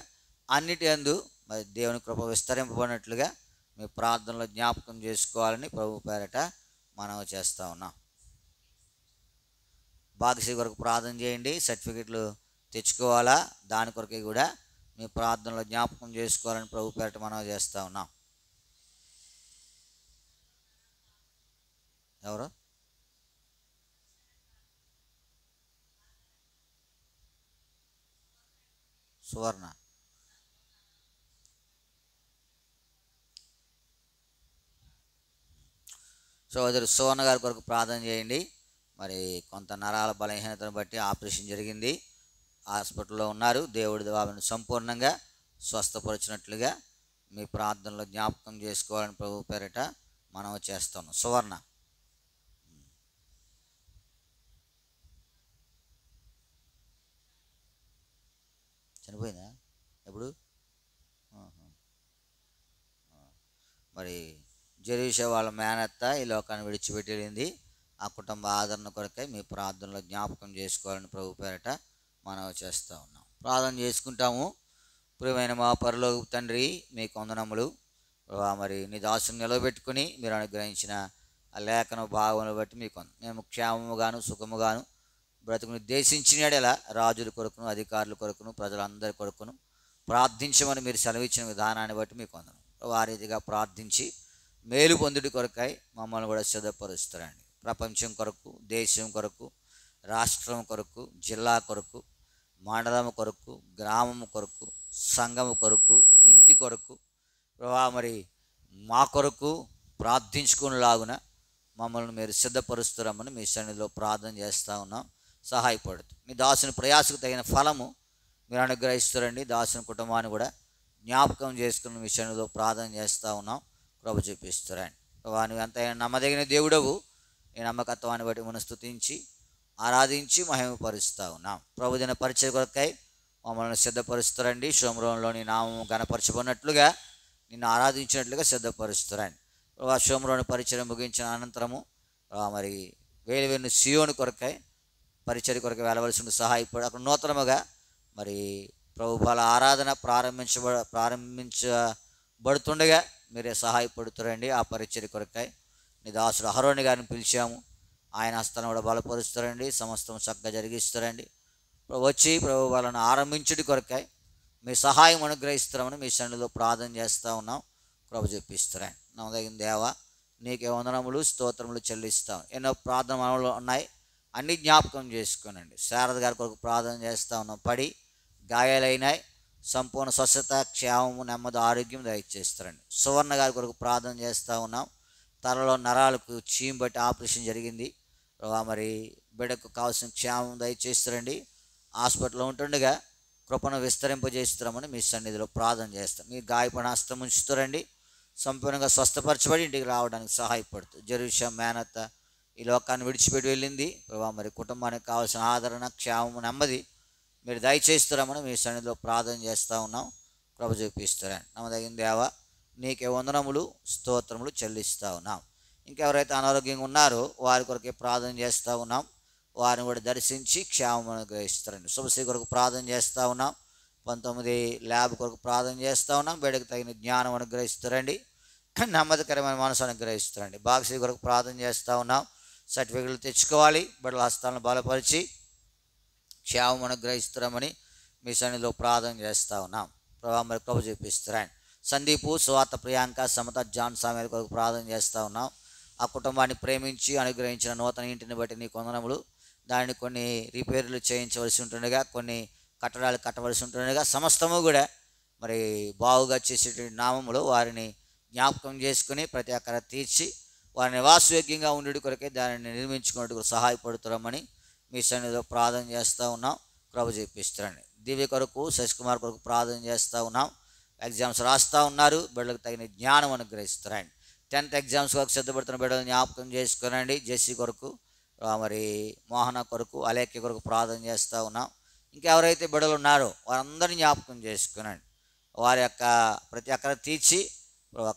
అన్నిటి యందు మరి దేవుని కృప విస్తరింపబడినట్లుగా మీ ప్రార్థనలో జ్ఞాపకం చేసుకోవాలని ప్రభు పేరట మనం చేస్తూ ఉన్నాం. భాగ్యశ్రీ కొరకు ప్రార్థన చేయండి. సర్టిఫికెట్లు తెచ్చుకోవాలా, దాని కొరకే కూడా మీ ప్రార్థనలో జ్ఞాపకం చేసుకోవాలని ప్రభు పేరట మనం చేస్తూ ఉన్నాం. ఎవరు? సువర్ణ. సోదరు సువర్ణ గారి కొరకు ప్రార్థన చేయండి. మరి కొంత నరాల బలహీనతను బట్టి ఆపరేషన్ జరిగింది, హాస్పిటల్లో ఉన్నారు. దేవుడి ఆమెను సంపూర్ణంగా స్వస్థపరిచినట్లుగా మీ ప్రార్థనలో జ్ఞాపకం చేసుకోవాలని ప్రభు పేరిట మనం చేస్తున్నాం. సువర్ణ చనిపోయిందా ఎప్పుడు? మరి జెరూషా వాళ్ళ మేనత్త ఈ లోకాన్ని విడిచిపెట్టి వెళ్ళింది. ఆ కుటుంబ ఆదరణ కొరకై మీ ప్రార్థనలో జ్ఞాపకం చేసుకోవాలని ప్రభు పేరిట మనం చేస్తూ ఉన్నాం. ప్రార్థన చేసుకుంటాము. ప్రియమైన మా పరలోకపు తండ్రి, మీకు వందనములు. మరి నీ దాసుని నిలబెట్టుకుని మీరు అనుగ్రహించిన ఆ లేఖన భావనను బట్టి మీకు మేము క్షేమముగాను సుఖముగాను బ్రతుకుని ఉద్దేశించినడలా రాజుల కొరకును అధికారుల కొరకును ప్రజలందరి కొరకును ప్రార్థించమని మీరు సెలవిచ్చిన విధానాన్ని బట్టి మీకు వందనం. ఆ రీతిగా ప్రార్థించి మేలు పొందుడి కొరకై మమ్మల్ని కూడా సిద్ధపరుస్తారండి. ప్రపంచం కొరకు, దేశం కొరకు, రాష్ట్రం కొరకు, జిల్లా కొరకు, మండలం కొరకు, గ్రామం కొరకు, సంఘం కొరకు, ఇంటి కొరకు మరి మా కొరకు ప్రార్థించుకునేలాగున మమ్మల్ని మీరు సిద్ధపరుస్తున్నామని మీ సన్నిధిలో ప్రార్థన చేస్తూ ఉన్నాం. సహాయపడుతూ మీ దాసుని ప్రయాసకు తగిన ఫలము మీరు అనుగ్రహిస్తారండి. దాసుని కుటుంబాన్ని కూడా జ్ఞాపకం చేసుకుని మీ సన్నిధిలో ప్రార్థన చేస్తూ ఉన్నాం. ప్రభు చూపిస్తారండి. ప్రభు నువ్వు ఎంతైనా నమ్మదగిన దేవుడవు. ఈ నమ్మకత్వాన్ని బట్టి మనం స్తుతించి ఆరాధించి మహిమపరుస్తూ ఉన్నాం. ప్రభు దిన పరిచయ కొరకై మమ్మల్ని సిద్ధపరుస్తారండి. షోమ్రోన్లోని నామము గణపరచబడినట్లుగా నిన్ను ఆరాధించినట్లుగా సిద్ధపరుస్తారండి. ప్రభు షోమ్రోని పరిచయం ముగించిన అనంతరము మరి వేలు సియోను కొరకై పరిచయ కొరకు వెళ్ళవలసి సహాయపడి అక్కడ నూతనముగా మరి ప్రభు బల ఆరాధన ప్రారంభించబడుతుండగా మీరే సహాయపడుతారండి. ఆ పరిచయ కొరకై నీ దాసుడు అహరోని గారిని పిలిచాము. ఆయన హస్తాన్ని కూడా బలపరుస్తారండి. సమస్తం చక్కగా జరిగిస్తారండి. వచ్చి ప్రభు వాళ్ళను ఆరంభించుడి కొరకై మీ సహాయం అనుగ్రహిస్తామని మీ సన్నిధిలో ప్రార్థన చేస్తూ ఉన్నాం. ప్రభు చూపిస్తారండి. నమ్మదగిన దేవా, నీకే వందనములు స్తోత్రములు చెల్లిస్తాం. ఎన్నో ప్రార్థన మనలో ఉన్నాయి, అన్ని జ్ఞాపకం చేసుకోనండి. శారద గారి కొరకు ప్రార్థన చేస్తూ ఉన్నాం. పడి గాయాలైనాయి, సంపూర్ణ స్వస్థత, క్షేమము, నెమ్మది, ఆరోగ్యం దయచేస్తారండి. సువర్ణ గారి కొరకు ప్రార్థన చేస్తూ ఉన్నాం. తలలో నరాలకు చీము బట్టి ఆపరేషన్ జరిగింది. మరి బిడ్డకు కావాల్సిన క్షేమం దయచేస్తారండి. హాస్పిటల్లో ఉంటుండగా కృపను విస్తరింపజేస్తామని మీ సన్నిధిలో ప్రార్థన చేస్తాం. మీ గాయపడిన హస్తం ఉంచుతారండి. సంపూర్ణంగా స్వస్థపరచబడి ఇంటికి రావడానికి సహాయపడుతూ జెరూషా మేనత్త ఈ లోకాన్ని విడిచిపెట్టి వెళ్ళింది. మరి కుటుంబానికి కావాల్సిన ఆదరణ, క్షేమము, నెమ్మది మీరు దయచేస్తారమని మీ సన్నిధిలో ప్రార్థన చేస్తూ ఉన్నాం. ప్రభు చూపిస్తారని నమ్మదగిన దేవా, నీకే వందనములు స్తోత్రములు చెల్లిస్తూ ఉన్నాం. ఇంకెవరైతే అనారోగ్యంగా ఉన్నారో వారి కొరకే ప్రార్థన చేస్తూ ఉన్నాం. వారిని కూడా దర్శించి క్షేమం అనుగ్రహిస్తారండి. శుభశ్రీ కొరకు ప్రార్థన చేస్తూ ఉన్నాం. 19 ల్యాబ్ కొరకు ప్రార్థన చేస్తూ ఉన్నాం. బిడ్డకు తగిన జ్ఞానం అనుగ్రహిస్తారండి. నెమ్మదికరమైన మనసు అనుగ్రహిస్తారండి. భాగశ్రీ కొరకు ప్రార్థన చేస్తూ ఉన్నాం. సర్టిఫికెట్లు తెచ్చుకోవాలి. బిడ్డల హస్తాలను బలపరిచి క్షేమం అనుగ్రహిస్తారమని మీ సన్నిధిలో ప్రార్థన చేస్తూ ఉన్నాం. మరి ప్రభు చూపిస్తారండి. సందీపు, సువార్త, ప్రియాంక, సమత, జాన్ సామ్యాల కొరకు ప్రార్థన చేస్తూ ఉన్నాం. ఆ కుటుంబాన్ని ప్రేమించి అనుగ్రహించిన నూతన ఇంటిని బట్టి నీ వందనములు. దాన్ని కొన్ని రిపేర్లు చేయించవలసి ఉంటుండగా, కొన్ని కట్టడాలు కట్టవలసి ఉంటుండగా సమస్తము కూడా మరి బాగుగా చేసేటువంటి నామములో వారిని జ్ఞాపకం చేసుకుని ప్రతి అక్కర తీర్చి వారి నివాసయోగ్యంగా ఉండి కొరకే దానిని నిర్మించుకున్నట్టు సహాయపడుతున్నామని మీ సన్నిధిలో ప్రార్థన చేస్తూ ఉన్నాం. ప్రభు చూపిస్తారండి. దివ్య కొరకు, శశికుమార్ కొరకు ప్రార్థన చేస్తూ ఉన్నాం. ఎగ్జామ్స్ రాస్తూ ఉన్నారు. బిడ్డలకు తగిన జ్ఞానం అనుగ్రహిస్తారండి. 10th ఎగ్జామ్స్ కొరకు సిద్ధపడుతున్న బిడ్డలు జ్ఞాపకం చేసుకునండి. జెస్సీ కొరకు, మరి మోహన కొరకు, అలేఖ్య కొరకు ప్రార్థన చేస్తూ ఉన్నాం. ఇంకెవరైతే బిడ్డలు ఉన్నారో వారందరినీ జ్ఞాపకం చేసుకునండి. వారి యొక్క ప్రతి అక్కర తీర్చి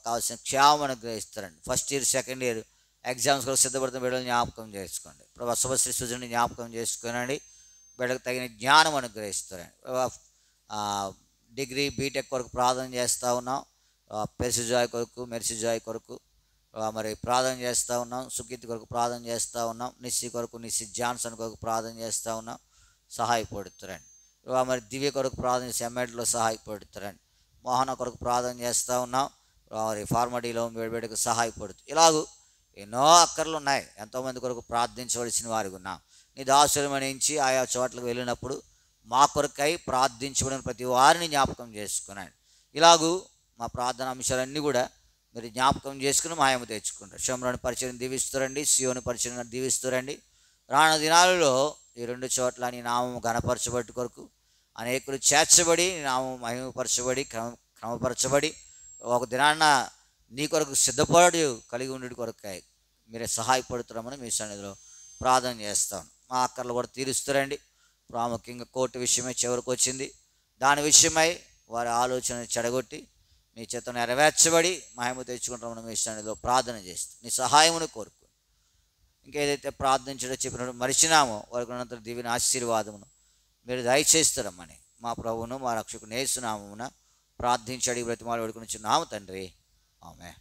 కావాల్సిన క్షేమం అనుగ్రహిస్తారండి. First year, second year exams కొరకు సిద్ధపడుతున్న బిడ్డలు జ్ఞాపకం చేసుకోండి. ప్రభు శుభశ్రీ సుజుని జ్ఞాపకం చేసుకునండి. బిడ్డలకు తగిన జ్ఞానం అనుగ్రహిస్తారండి. డిగ్రీ, బీటెక్ కొరకు ప్రార్థన చేస్తూ ఉన్నాం. పెర్సిజాయ్ కొరకు, మెర్సిజాయ్ కొరకు మరి ప్రార్థన చేస్తూ ఉన్నాం. సుకీర్తి కొరకు ప్రార్థన చేస్తూ ఉన్నాం. నిస్సి కొరకు, నిస్సి జాన్సన్ కొరకు ప్రార్థన చేస్తూ ఉన్నాం. సహాయపడుతారండి. మరి దివ్య కొరకు ప్రార్థన చేసి ఎంఎడ్లో సహాయపడుతారండి. మోహన కొరకు ప్రార్థన చేస్తూ ఉన్నాం. మరి ఫార్మడీలో వేడివేడికి సహాయపడుతూ ఇలాగూ ఎన్నో అక్కర్లు ఉన్నాయి. ఎంతోమంది కొరకు ప్రార్థించవలసిన వారికి ఉన్నాం. నీ దాసులు మణించి ఆయా చోట్లకు వెళ్ళినప్పుడు మా కొరకై ప్రార్థించబడిన ప్రతి వారిని జ్ఞాపకం చేసుకున్నాను. ఇలాగూ మా ప్రార్థన అంశాలన్నీ కూడా మీరు జ్ఞాపకం చేసుకుని మాయము తెచ్చుకుంటారు. షమ్రోని పరిచయం దీవిస్తురండి, సియోని పరిచయం దీవిస్తురండి. రాను దినాలలో ఈ 2 చోట్ల నీ నామము ఘనపరచబడి కొరకు అనేకులు చేర్చబడి, నీ నామం మహిమపరచబడి క్రమపరచబడి ఒక దినాన్న నీ కొరకు సిద్ధపడి కలిగి ఉండి కొరకాయ మీరే సహాయపడుతున్నామని మీ సన్నిధిలో ప్రార్థన చేస్తాను. మా అక్కర్లు కూడా తీరుస్తారండి. ప్రాముఖ్యంగా కోర్టు విషయమై చివరికి వచ్చింది. దాని విషయమై వారి ఆలోచన చెడగొట్టి మీ చేత నెరవేర్చబడి మహిమ తెచ్చుకుంటామని మీ సన్నిధిలో ప్రార్థన చేస్తాం. నీ సహాయమును కోరుకు. ఇంకేదైతే ప్రార్థించడో చెప్పినట్టు మరిచినామో వారికి ఉన్నంత దీవెన ఆశీర్వాదమును మీరు దయచేస్తారమ్మని మా ప్రభువును మా రక్షకుని యేసు నామమున ప్రార్థించి అడిగి బ్రతిమాలు వేడుకొనిచున్నాము తండ్రి. ఆమేన్.